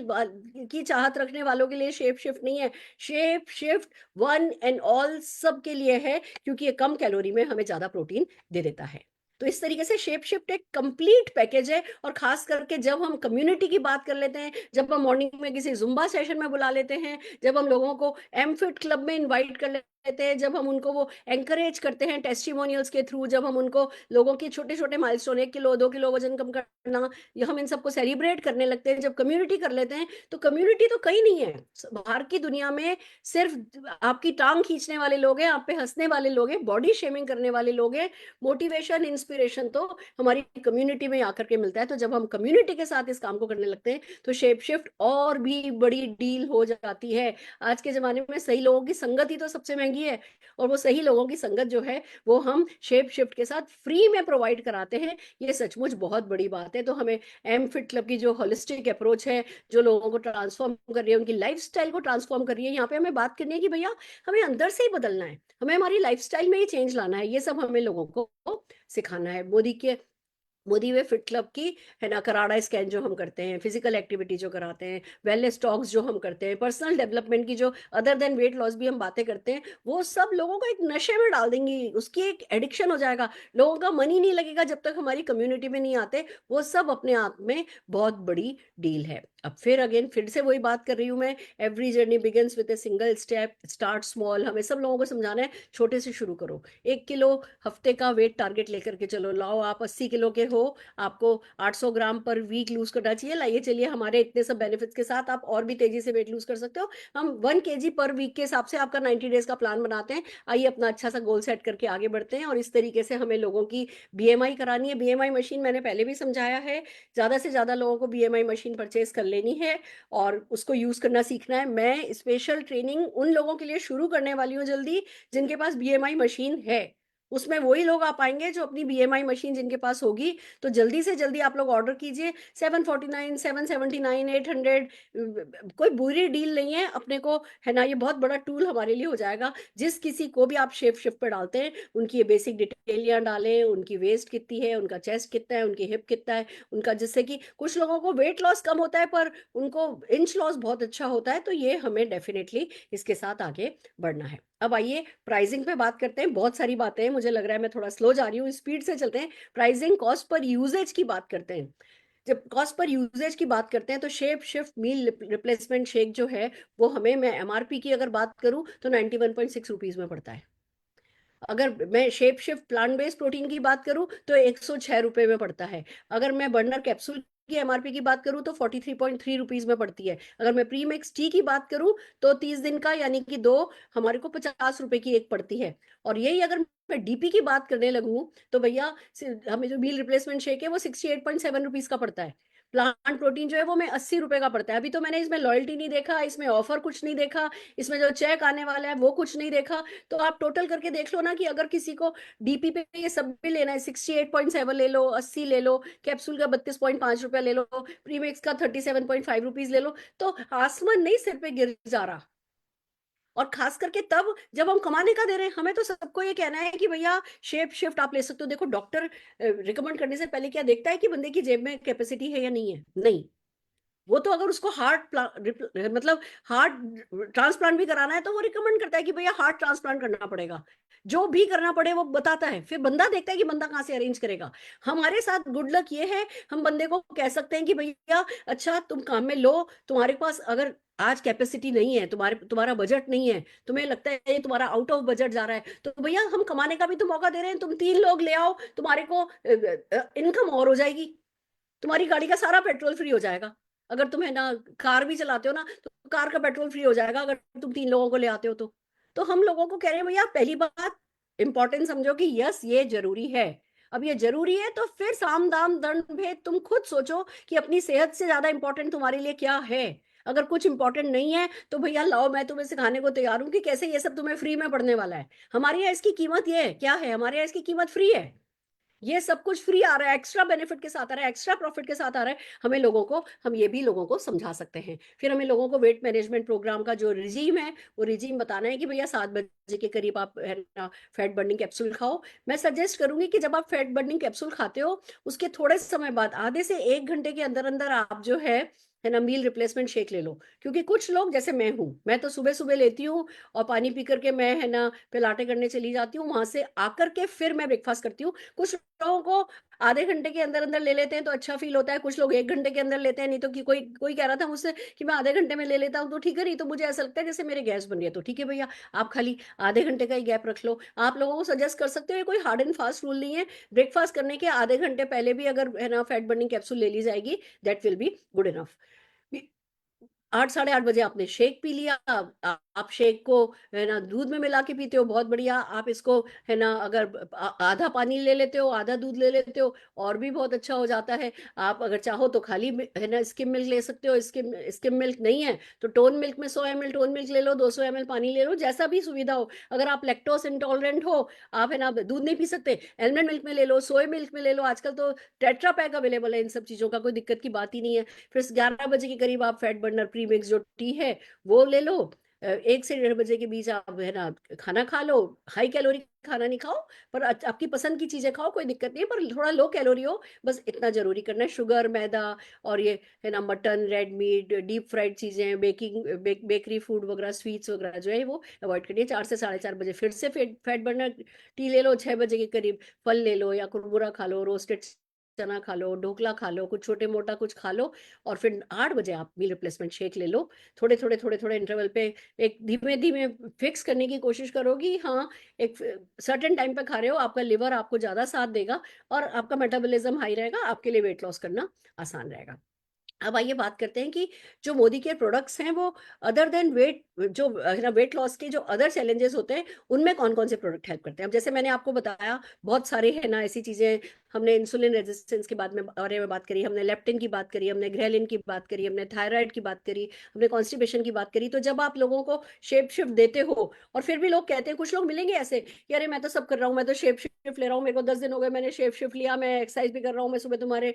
की चाहत रखने वालों के लिए शेप शिफ्ट नहीं है। Shape shift one and all सब के लिए है, क्योंकि ये कम कैलोरी में हमें ज्यादा प्रोटीन दे देता है। तो इस तरीके से शेप शिफ्ट एक कंप्लीट पैकेज है। और खास करके जब हम कम्युनिटी की बात कर लेते हैं, जब हम मॉर्निंग में किसी जुम्बा सेशन में बुला लेते हैं, जब हम लोगों को एम फिट क्लब में इनवाइट कर लेते हैं, जब हम उनको वो एंकरेज करते हैं टेस्टिमोनियल्स के थ्रू, जब हम उनको लोगों की छोटे छोटे माइलस्टोन, 1 किलो 2 किलो वजन कम करना, ये हम इन सबको सेलिब्रेट करने लगते हैं, जब कम्युनिटी कर लेते हैं, तो कम्युनिटी तो कहीं नहीं है बाहर की दुनिया में। सिर्फ आपकी टांग खींचने वाले लोग हैं, आप पे हंसने वाले लोग हैं, बॉडी शेमिंग करने वाले लोग हैं। मोटिवेशन इंस्पिरेशन तो हमारी कम्युनिटी में आकर के मिलता है। तो जब हम कम्युनिटी के साथ इस काम को करने लगते हैं तो शेप शिफ्ट और भी बड़ी डील हो जाती है। आज के जमाने में सही लोगों की संगत ही तो सबसे महंगी है, और वो सही लोगों की संगत जो है वो हम शेप शिफ्ट के साथ फ्री में प्रोवाइड कराते हैं। ये सचमुच बहुत बड़ी बात है। तो हमें एम फिट क्लब की जो होलिस्टिक अप्रोच है, जो लोगों को ट्रांसफॉर्म कर रही है, उनकी लाइफस्टाइल को ट्रांसफॉर्म कर रही है, यहाँ पे हमें बात करनी है कि भैया हमें अंदर से ही बदलना है, हमें हमारी लाइफस्टाइल में ही चेंज लाना है। ये सब हमें लोगों को सिखाना है। मोदी वे फिट क्लब की है ना, कराड़ा स्कैन जो हम करते हैं, फिजिकल एक्टिविटी जो कराते हैं, वेलनेस टॉक्स जो हम करते हैं, पर्सनल डेवलपमेंट की जो अदर देन वेट लॉस भी हम बातें करते हैं, वो सब लोगों को एक नशे में डाल देंगी, उसकी एक एडिक्शन हो जाएगा। लोगों का मन ही नहीं लगेगा जब तक हमारी कम्युनिटी में नहीं आते। वो सब अपने आप में बहुत बड़ी डील है। अब फिर से वही बात कर रही हूं मैं, every journey begins with a single step, start small. हमें सब लोगों को समझाना है, छोटे से शुरू करो। 1 किलो हफ्ते का वेट टारगेट लेकर के चलो। लाओ, आप 80 किलो के हो, आपको 800 ग्राम पर वीक लूज करना चाहिए। लाइए चलिए, हमारे इतने सब बेनिफिट्स के साथ आप और भी तेजी से वेट लूज कर सकते हो। हम 1 kg पर वीक के हिसाब से आपका 90 डेज का प्लान बनाते हैं। आइए अपना अच्छा सा गोल सेट करके आगे बढ़ते हैं। और इस तरीके से हमें लोगों की बीएमआई करानी है। बीएमआई मशीन मैंने पहले भी समझाया है, ज्यादा से ज्यादा लोगों को बीएमआई मशीन परचेज कर लेनी है और उसको यूज करना सीखना है। मैं स्पेशल ट्रेनिंग उन लोगों के लिए शुरू करने वाली हूँ जल्दी, जिनके पास बीएमआई मशीन है। उसमें वही लोग आ पाएंगे जो अपनी बीएमआई मशीन जिनके पास होगी। तो जल्दी से जल्दी आप लोग ऑर्डर कीजिए। 749, 779, 800, कोई बुरी डील नहीं है अपने को, है ना। ये बहुत बड़ा टूल हमारे लिए हो जाएगा। जिस किसी को भी आप शेप शिफ्ट पे डालते हैं, उनकी ये बेसिक डिटेलियां डालें, उनकी वेस्ट कितनी है, उनका चेस्ट कितना है, उनकी हिप कितना है, उनका, जिससे कि कुछ लोगों को वेट लॉस कम होता है पर उनको इंच लॉस बहुत अच्छा होता है। तो ये हमें डेफिनेटली इसके साथ आगे बढ़ना है। अब आइए प्राइसिंग पे बात करते हैं। बहुत सारी बातें हैं, मुझे लग रहा है मैं थोड़ा स्लो जा रही हूँ, स्पीड से चलते हैं। प्राइसिंग, कॉस्ट पर यूजेज की बात करते हैं। जब कॉस्ट पर यूजेज की बात करते हैं तो shape shift meal replacement shake जो है वो हमें, मैं एमआरपी की अगर बात करूं तो 91.6 रुपीज में पड़ता है। अगर मैं shape shift plant based protein की बात करूं तो 106 रुपए में पड़ता है। अगर मैं बर्नर कैप्सूल की एमआरपी की बात करूं तो 43.3 रुपीज में पड़ती है। अगर मैं प्री मिक्स टी की बात करूं तो 30 दिन का यानी कि दो, हमारे को 50 रुपए की एक पड़ती है। और यही अगर मैं डीपी की बात करने लगूं तो भैया हमें जो मील रिप्लेसमेंट शेक है वो 68.7 रुपीज का पड़ता है। प्लांट प्रोटीन जो है वो मैं 80 रुपए का पड़ता है। अभी तो मैंने इसमें लॉयल्टी नहीं देखा, इसमें ऑफर कुछ नहीं देखा, इसमें जो चेक आने वाला है वो कुछ नहीं देखा। तो आप टोटल करके देख लो ना कि अगर किसी को डीपी पे ये सब भी लेना है, 68.7 ले लो, 80 ले लो, कैप्सूल का 32.5 रुपया ले लो, प्रीमिक्स का 37.5 रुपीज ले लो, तो आसमान नहीं सिर पे गिर जा रहा। और खास करके तब जब हम कमाने का दे रहे हैं। हमें तो सबको ये कहना है कि भैया शेप शिफ्ट आप ले सकते हो। देखो, डॉक्टर रिकमेंड करने से पहले क्या देखता है कि बंदे की जेब में कैपेसिटी है या नहीं है? नहीं। वो तो अगर उसको मतलब हार्ट ट्रांसप्लांट भी कराना है तो वो रिकमेंड करता है कि भैया हार्ट ट्रांसप्लांट करना पड़ेगा। जो भी करना पड़े वो बताता है, फिर बंदा देखता है कि बंदा कहाँ से अरेंज करेगा। हमारे साथ गुड लक ये है, हम बंदे को कह सकते हैं कि भैया अच्छा तुम काम में लो, तुम्हारे पास अगर आज कैपेसिटी नहीं है, तुम्हारा बजट नहीं है, तुम्हें लगता है ये तुम्हारा आउट ऑफ बजट जा रहा है, तो भैया हम कमाने का भी तो मौका दे रहे हैं। तुम 3 लोग ले आओ, तुम्हारे को इनकम और हो जाएगी, तुम्हारी गाड़ी का सारा पेट्रोल फ्री हो जाएगा। अगर तुम है ना कार भी चलाते हो ना तो कार का पेट्रोल फ्री हो जाएगा अगर तुम 3 लोगों को ले आते हो। तो हम लोगों को कह रहे हैं भैया पहली बात इंपॉर्टेंट समझो कि यस ये जरूरी है। अब ये जरूरी है तो फिर साम दाम दंड भेद तुम खुद सोचो कि अपनी सेहत से ज्यादा इंपॉर्टेंट तुम्हारे लिए क्या है। अगर कुछ इंपॉर्टेंट नहीं है तो भैया लाओ, मैं तुम्हें सिखाने को तैयार हूं कि कैसे ये सब तुम्हें फ्री में पड़ने वाला है। हमारे यहाँ इसकी कीमत ये है क्या है, हमारे यहाँ इसकी कीमत फ्री है। ये सब कुछ फ्री आ रहा है, एक्स्ट्रा बेनिफिट के साथ आ रहा है, एक्स्ट्रा प्रॉफिट के साथ आ रहा है। हमें लोगों को, हम ये भी लोगों को समझा सकते हैं। फिर हमें लोगों को वेट मैनेजमेंट प्रोग्राम का जो रिजीम है वो रिजीम बताना है कि भैया 7 बजे के करीब आप है ना फैट बर्निंग कैप्सूल खाओ। मैं सजेस्ट करूंगी कि जब आप फैट बर्निंग कैप्सूल खाते हो उसके थोड़े समय बाद, आधे से 1 घंटे के अंदर अंदर आप जो है ना मील रिप्लेसमेंट शेक ले लो। क्योंकि कुछ लोग, जैसे मैं हूं, मैं तो सुबह सुबह लेती हूँ और पानी पी करके मैं है ना पिलाटे करने चली जाती हूँ, वहां से आकर के फिर मैं ब्रेकफास्ट करती हूँ। कुछ लोगों को आधे घंटे के अंदर अंदर ले लेते हैं तो अच्छा फील होता है, कुछ लोग 1 घंटे के अंदर लेते हैं। नहीं तो कि कोई कोई कह रहा था मुझसे कि मैं आधे घंटे में ले लेता हूँ तो ठीक है, नहीं तो मुझे ऐसा लगता है जैसे मेरे गैस बन रही है। तो ठीक है भैया, आप खाली आधे घंटे का ही गैप रख लो। आप लोगों को सजेस्ट कर सकते हो, ये कोई हार्ड एंड फास्ट रूल नहीं है। ब्रेकफास्ट करने के आधे घंटे पहले भी अगर है ना फैट बर्निंग कैप्सूल ले ली जाएगी, that will be good enough. 8 साढ़े 8 बजे आपने शेक पी लिया। आप शेक को है ना दूध में मिला के पीते हो, बहुत बढ़िया। आप इसको है ना अगर आधा पानी ले लेते हो, आधा दूध ले लेते हो, और भी बहुत अच्छा हो जाता है। आप अगर चाहो तो खाली है ना स्किम मिल्क ले सकते हो। स्किम स्किम मिल्क नहीं है तो टोन मिल्क में 100 ml टोन मिल्क ले लो, 200 ml पानी ले लो, जैसा भी सुविधा हो। अगर आप लैक्टोस इंटॉलरेंट हो, आप है ना दूध नहीं पी सकते, एलमंड मिल्क में ले लो, सोया मिल्क में ले लो। आजकल तो टेट्रा पैक अवेलेबल है इन सब चीजों का, कोई दिक्कत की बात ही नहीं है। फिर 11 बजे के करीब आप फैट बर्नर प्रीमिक्स जो टी है वो ले लो। 1 से 1:30 बजे के बीच आप है ना खाना खा लो। हाई कैलोरी खाना नहीं खाओ, पर आपकी पसंद की चीजें खाओ, कोई दिक्कत नहीं है, पर थोड़ा लो कैलोरी हो, बस इतना जरूरी करना है। शुगर, मैदा और ये है ना mutton, red meat, deep fried चीजें, बेकरी फूड वगैरह, स्वीट्स वगैरह जो है वो अवॉइड करिए। 4 से 4:30 बजे फिर से फैट बर्नर टी ले लो। 6 बजे के करीब फल ले लो या कुरमुरा खा लो, रोस्टेड चना खा लो, ढोकला खा लो, कुछ छोटे मोटा कुछ खा लो। और फिर 8 बजे आप मील रिप्लेसमेंट शेक ले लो। थोड़े थोड़े थोड़े थोड़े इंटरवल पे एक धीमे धीमे फिक्स करने की कोशिश करोगी। हाँ, एक सर्टेन टाइम पे खा रहे हो, आपका लिवर आपको ज्यादा साथ देगा और आपका मेटाबॉलिज्म हाई रहेगा, आपके लिए वेट लॉस करना आसान रहेगा। अब आइए बात करते हैं कि जो मोदी के प्रोडक्ट्स हैं वो अदर देन वेट, जो है ना वेट लॉस के जो अदर चैलेंजेस होते हैं उनमें कौन कौन से प्रोडक्ट हेल्प करते हैं। अब जैसे मैंने आपको बताया बहुत सारे है ना ऐसी चीजें, हमने इंसुलिन रेजिस्टेंस के बारे में बात करी, हमने लेप्टिन की बात करी, हमने ग्रेलिन की बात करी, हमने थायराइड की बात करी, हमने कॉन्स्टिपेशन की बात करी। तो जब आप लोगों को शेप शिफ्ट देते हो, और फिर भी लोग कहते हैं, कुछ लोग मिलेंगे ऐसे कि अरे मैं तो सब कर रहा हूँ, मैं तो शेप शिफ्ट ले रहा हूँ, मेरे को 10 दिन हो गए मैंने शेप शिफ्ट लिया, मैं एक्सरसाइज भी कर रहा हूँ, मैं सुबह तुम्हारे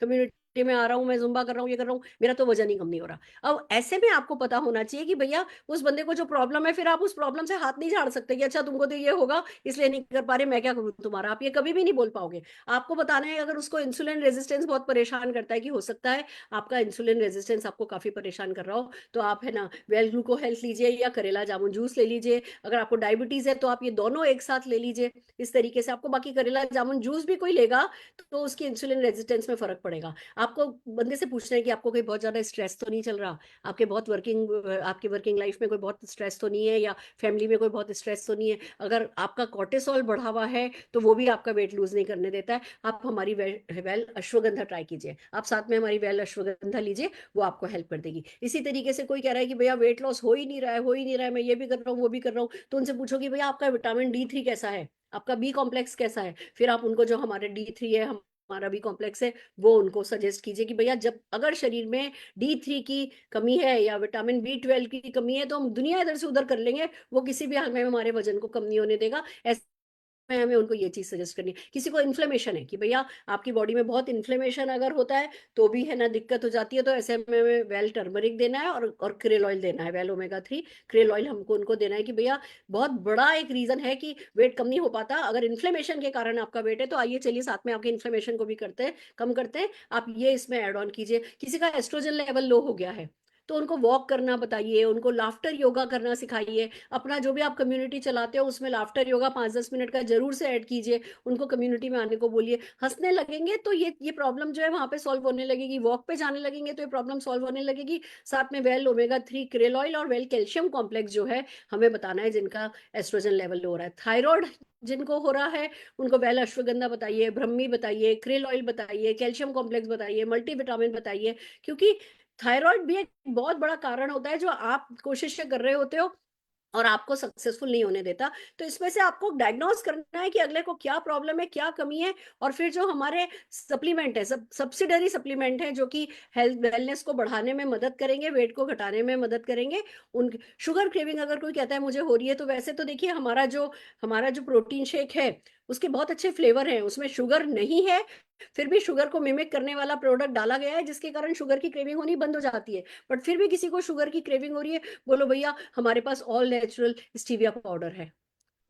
कम्युनिटी में आ रहा हूँ, मैं जुम्बा कर रहा हूँ, ये कर रहा हूँ, मेरा तो वजन ही कम नहीं हो रहा। अब ऐसे में आपको पता होना चाहिए कि भैया उस बंदे को जो प्रॉब्लम है, फिर आप उस प्रॉब्लम से हाथ नहीं झाड़ सकते कि अच्छा तुमको तो ये होगा इसलिए नहीं कर पा रहे, मैं क्या करूँ तुम्हारा। आप ये कभी भी नहीं बोल पाओगे। आपको बताना है अगर उसको इंसुलिन रेजिस्टेंस बहुत परेशान करता है, कि हो सकता है आपका इंसुलिन रेजिस्टेंस आपको काफी परेशान कर रहा हो, तो आप है ना वेल ग्लूको हेल्थ लीजिए या करेला जामुन जूस ले लीजिए। अगर आपको डायबिटीज है तो आप ये दोनों एक साथ ले लीजिए। इस तरीके से आपको, बाकी करेला जामुन जूस भी कोई लेगा तो उसकी इंसुलिन रेजिस्टेंस में फर्क पड़ेगा। आपको बंदे से पूछना है कि आपको कोई बहुत ज्यादा स्ट्रेस तो नहीं चल रहा, आपकी वर्किंग लाइफ में कोई बहुत स्ट्रेस तो नहीं है, या फैमिली में कोई बहुत स्ट्रेस तो नहीं है। अगर आपका कोर्टिसोल बढ़ा हुआ है तो वो भी आपका वेट लूज नहीं करने देता है। आप हमारी वेल अश्वगंधा ट्राई कीजिए, आप साथ में हमारी वेल अश्वगंधा लीजिए, वो आपको हेल्प कर देगी। इसी तरीके से कोई कह रहा है कि भैया वेट लॉस हो ही नहीं रहा है, हो ही नहीं रहा है, मैं ये भी कर रहा हूँ वो भी कर रहा हूँ, तो उनसे पूछो कि भैया आपका विटामिन D3 कैसा है, आपका बी कॉम्प्लेक्स कैसा है। फिर आप उनको जो हमारे D3 है, हमारा बी कॉम्प्लेक्स है, वो उनको सजेस्ट कीजिए कि भैया जब अगर शरीर में D3 की कमी है या विटामिन B12 की कमी है तो हम दुनिया इधर से उधर कर लेंगे, वो किसी भी हाल में हमारे वजन को कम नहीं होने देगा। ऐसे में हमें उनको ये चीज सजेस्ट करनी है। किसी को इन्फ्लेमेशन है कि भैया आपकी बॉडी में बहुत इन्फ्लेमेशन अगर होता है तो भी है ना दिक्कत हो जाती है, तो ऐसे में हमें वेल टर्मरिक देना है और क्रेल ऑयल देना है, वेल ओमेगा 3 क्रेल ऑयल हमको उनको देना है कि भैया बहुत बड़ा एक रीजन है कि वेट कम नहीं हो पाता। अगर इन्फ्लेमेशन के कारण आपका वेट है तो आइए चलिए साथ में आपके इन्फ्लेमेशन को भी करते हैं, कम करते हैं। आप ये इसमें ऐड ऑन कीजिए। किसी का एस्ट्रोजन लेवल लो हो गया है तो उनको वॉक करना बताइए, उनको लाफ्टर योगा करना सिखाइए। अपना जो भी आप कम्युनिटी चलाते हो उसमें लाफ्टर योगा 5-10 मिनट का जरूर से ऐड कीजिए, उनको कम्युनिटी में आने को बोलिए। हंसने लगेंगे तो ये प्रॉब्लम जो है वहां पे सॉल्व होने लगेगी, वॉक पे जाने लगेंगे तो ये प्रॉब्लम सॉल्व होने लगेगी। साथ में वेल ओमेगा 3 क्रेल ऑयल और वेल कैल्शियम कॉम्प्लेक्स जो है हमें बताना है, जिनका एस्ट्रोजन लेवल लो हो रहा है। थायराइड जिनको हो रहा है उनको वेल अश्वगंधा बताइए, ब्रह्मी बताइए, क्रेल ऑयल बताइए, कैल्शियम कॉम्प्लेक्स बताइए, मल्टीविटामिन बताइए। क्योंकि थायराइड भी एक बहुत बड़ा कारण होता है जो आप कोशिशें कर रहे होते हो और आपको सक्सेसफुल नहीं होने देता। तो इसमें से आपको डायग्नोस करना है कि अगले को क्या प्रॉब्लम है, क्या कमी है। और फिर जो हमारे सप्लीमेंट है, सब्सिडरी सप्लीमेंट है जो कि हेल्थ वेलनेस को बढ़ाने में मदद करेंगे, वेट को घटाने में मदद करेंगे। उन शुगर क्रेविंग अगर कोई कहता है मुझे हो रही है, तो वैसे तो देखिए हमारा जो प्रोटीन शेक है उसके बहुत अच्छे फ्लेवर हैं, उसमें शुगर नहीं है, फिर भी शुगर को मिमिक करने वाला प्रोडक्ट डाला गया है जिसके कारण शुगर की क्रेविंग होनी बंद हो जाती है। बट फिर भी किसी को शुगर की क्रेविंग हो रही है, बोलो भैया हमारे पास ऑल नेचुरल स्टीविया पाउडर है,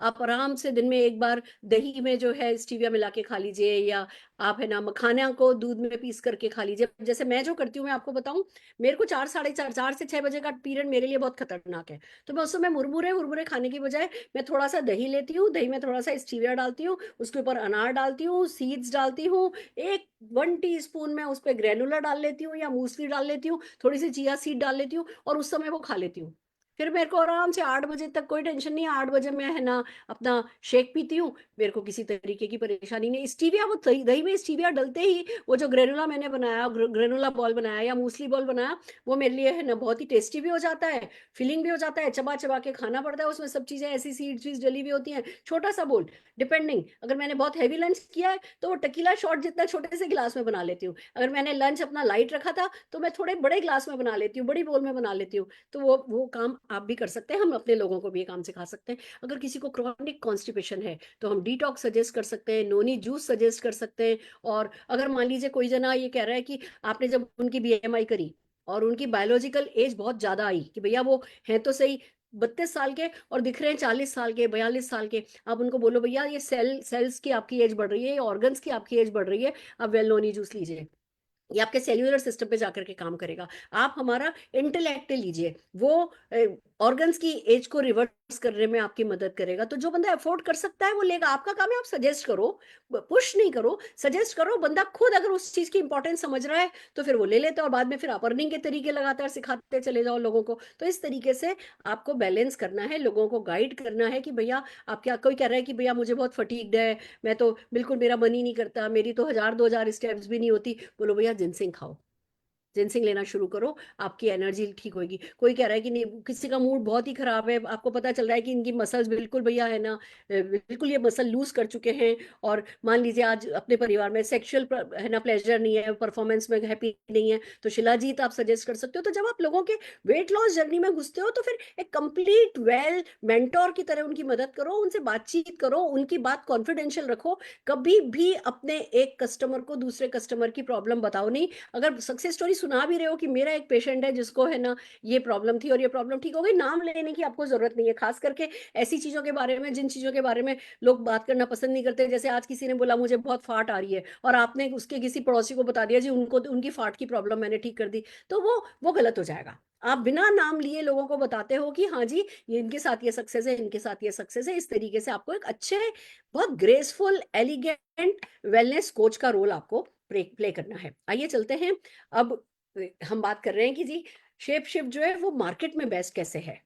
आप आराम से दिन में एक बार दही में जो है स्टीविया मिला के खा लीजिए, या आप है ना मखाना को दूध में पीस करके खा लीजिए। जैसे मैं जो करती हूँ, मैं आपको बताऊं, मेरे को 4 साढ़े 4, 4 से 6 बजे का पीरियड मेरे लिए बहुत खतरनाक है। तो मैं उस समय मुरमुरे मुरमुरे खाने की बजाय मैं थोड़ा सा दही लेती हूँ, दही में थोड़ा सा स्टीविया डालती हूँ, उसके ऊपर अनार डालती हूँ, सीड्स डालती हूँ, एक 1 टीस्पून में उस पर ग्रेनुला डाल लेती हूँ या मूसली डाल लेती हूँ, थोड़ी सी चिया सीड डाल लेती हूँ, और उस समय वो खा लेती हूँ। फिर मेरे को आराम से 8 बजे तक कोई टेंशन नहीं है। 8 बजे मैं है ना अपना शेक पीती हूँ, मेरे को किसी तरीके की परेशानी नहीं। स्टीविया, वो दही दही में स्टीविया डलते ही वो जो ग्रेनुला मैंने बनाया, ग्रेनुला बॉल बनाया या मूसली बॉल बनाया, वो मेरे लिए है ना बहुत ही टेस्टी भी हो जाता है, फिलिंग भी हो जाता है, चबा चबा के खाना पड़ता है, उसमें सब चीजें ऐसी सीड चीज डली हुई होती हैं। छोटा सा बोल, डिपेंडिंग, अगर मैंने बहुत हैवी लंच किया है तो वो टकीला शॉट जितना छोटे से गिलास में बना लेती हूँ। अगर मैंने लंच अपना लाइट रखा था तो मैं थोड़े बड़े गिलास में बना लेती हूँ, बड़ी बोल में बना लेती हूँ। तो वो काम आप भी कर सकते हैं, हम अपने लोगों को भी ये काम सिखा सकते हैं। अगर किसी को क्रॉनिक कॉन्स्टिपेशन है तो हम डिटॉक्स सजेस्ट कर सकते हैं, नोनी जूस सजेस्ट कर सकते हैं। और अगर मान लीजिए कोई जना ये कह रहा है कि आपने जब उनकी बीएमआई करी और उनकी बायोलॉजिकल एज बहुत ज्यादा आई कि भैया वो हैं तो सही 32 साल के और दिख रहे हैं 40 साल के, 42 साल के, आप उनको बोलो भैया ये सेल्स की आपकी एज बढ़ रही है, ये ऑर्गन्स की आपकी एज बढ़ रही है, आप वेलनोनी जूस लीजिए। ये आपके सेल्यूलर सिस्टम पे जाकर के काम करेगा। आप हमारा इंटेलेक्ट लीजिए, वो ऑर्गन्स की एज को रिवर्स करने में आपकी मदद करेगा। तो जो बंदा अफोर्ड कर सकता है वो लेगा। आपका काम है आप सजेस्ट करो, पुश नहीं करो, सजेस्ट करो। बंदा खुद अगर उस चीज की इंपॉर्टेंस समझ रहा है तो फिर वो ले लेता है, और बाद में फिर आप अर्निंग के तरीके लगातार सिखाते चले जाओ लोगों को। तो इस तरीके से आपको बैलेंस करना है, लोगों को गाइड करना है कि भैया आप क्या, कोई कह रहा है कि भैया मुझे बहुत फटीग्ड है, मैं तो बिल्कुल मेरा मन ही नहीं करता, मेरी तो 1000 2000 स्टेप्स भी नहीं होती, बोलो भैया जिनसिंग खाओ, जिनसिंग लेना शुरू करो, आपकी एनर्जी ठीक होगी। कोई कह रहा है कि नहीं, किसी का मूड बहुत ही खराब है, आपको पता चल रहा है कि इनकी मसल्स बिल्कुल भैया है ना, बिल्कुल ये मसल लूज कर चुके हैं, और मान लीजिए आज अपने परिवार में सेक्सुअल है ना प्लेजर नहीं है, परफॉर्मेंस में हैप्पी नहीं है, तो शिलाजीत आप सजेस्ट कर सकते हो। तो जब आप लोगों के वेट लॉस जर्नी में घुसते हो तो फिर एक कंप्लीट वेल मेंटोर की तरह उनकी मदद करो, उनसे बातचीत करो, उनकी बात कॉन्फिडेंशियल रखो। कभी भी अपने एक कस्टमर को दूसरे कस्टमर की प्रॉब्लम बताओ नहीं। अगर सक्सेस स्टोरी सुना भी रहे हो कि मेरा एक पेशेंट है जिसको है ना ये प्रॉब्लम थी और ये प्रॉब्लम ठीक हो गई, नाम लेने की आपको जरूरत नहीं है, खास करके ऐसी चीजों के बारे में जिन चीजों के बारे में लोग बात करना पसंद नहीं करते। जैसे आज किसी ने बोला मुझे बहुत फाट आ रही है, और आपने उसके किसी पड़ोसी को बता दिया जी उनको उनकी फाट की प्रॉब्लम मैंने ठीक कर दी, तो वो गलत हो जाएगा। आप बिना नाम लिए लोगों को बताते हो कि हाँ जी ये इनके साथ ये सक्सेस है, इनके साथ ये सक्सेस है। इस तरीके से आपको एक अच्छे, बहुत ग्रेसफुल, एलिगेंट वेलनेस कोच का रोल आपको प्ले करना है। आइए चलते हैं। अब हम बात कर रहे हैं कि जी शेप शिफ्ट जो है वो मार्केट में बेस्ट कैसे है।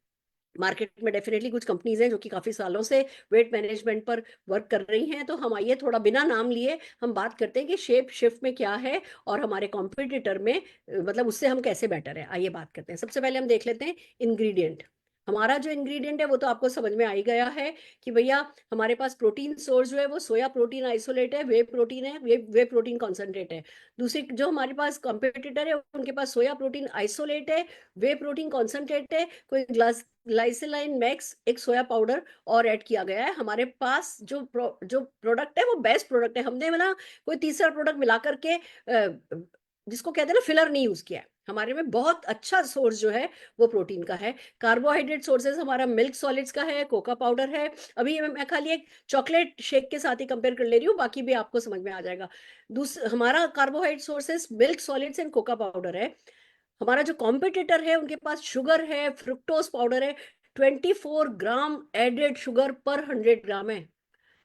मार्केट में डेफिनेटली कुछ कंपनीज हैं जो कि काफी सालों से वेट मैनेजमेंट पर वर्क कर रही हैं। तो हम आइए थोड़ा बिना नाम लिए हम बात करते हैं कि शेप शिफ्ट में क्या है और हमारे कॉम्पिटिटर में मतलब उससे हम कैसे बेटर है। आइए बात करते हैं। सबसे पहले हम देख लेते हैं इंग्रेडिएंट। हमारा जो इंग्रेडिएंट है वो तो आपको समझ में आ ही गया है कि भैया हमारे पास प्रोटीन सोर्स जो है वो सोया प्रोटीन आइसोलेट है, वे प्रोटीन है, वे प्रोटीन कॉन्सेंट्रेट है। दूसरी जो हमारे पास कॉम्पिटिटर है उनके पास सोया प्रोटीन आइसोलेट है, वे प्रोटीन कॉन्सेंट्रेट है, कोई ग्लास लाइसिलाइन मैक्स एक सोया पाउडर और ऐड किया गया है। हमारे पास जो प्रोडक्ट है वो बेस्ट प्रोडक्ट है। हमने ना कोई तीसरा प्रोडक्ट मिला करके जिसको कहते हैं ना फिलर नहीं यूज किया है। हमारे में बहुत अच्छा सोर्स जो है वो प्रोटीन का है। कार्बोहाइड्रेट सोर्सेज हमारा मिल्क सॉलिड्स का है, कोका पाउडर है। अभी मैं खाली एक चॉकलेट शेक के साथ ही कंपेयर कर ले रही हूँ, बाकी भी आपको समझ में आ जाएगा। हमारा carbohydrate sources milk solids and Coca powder है। हमारा जो कॉम्पिटिटर है उनके पास शुगर है, फ्रुक्टोज पाउडर है। 24 ग्राम एडेड शुगर पर 100 ग्राम है।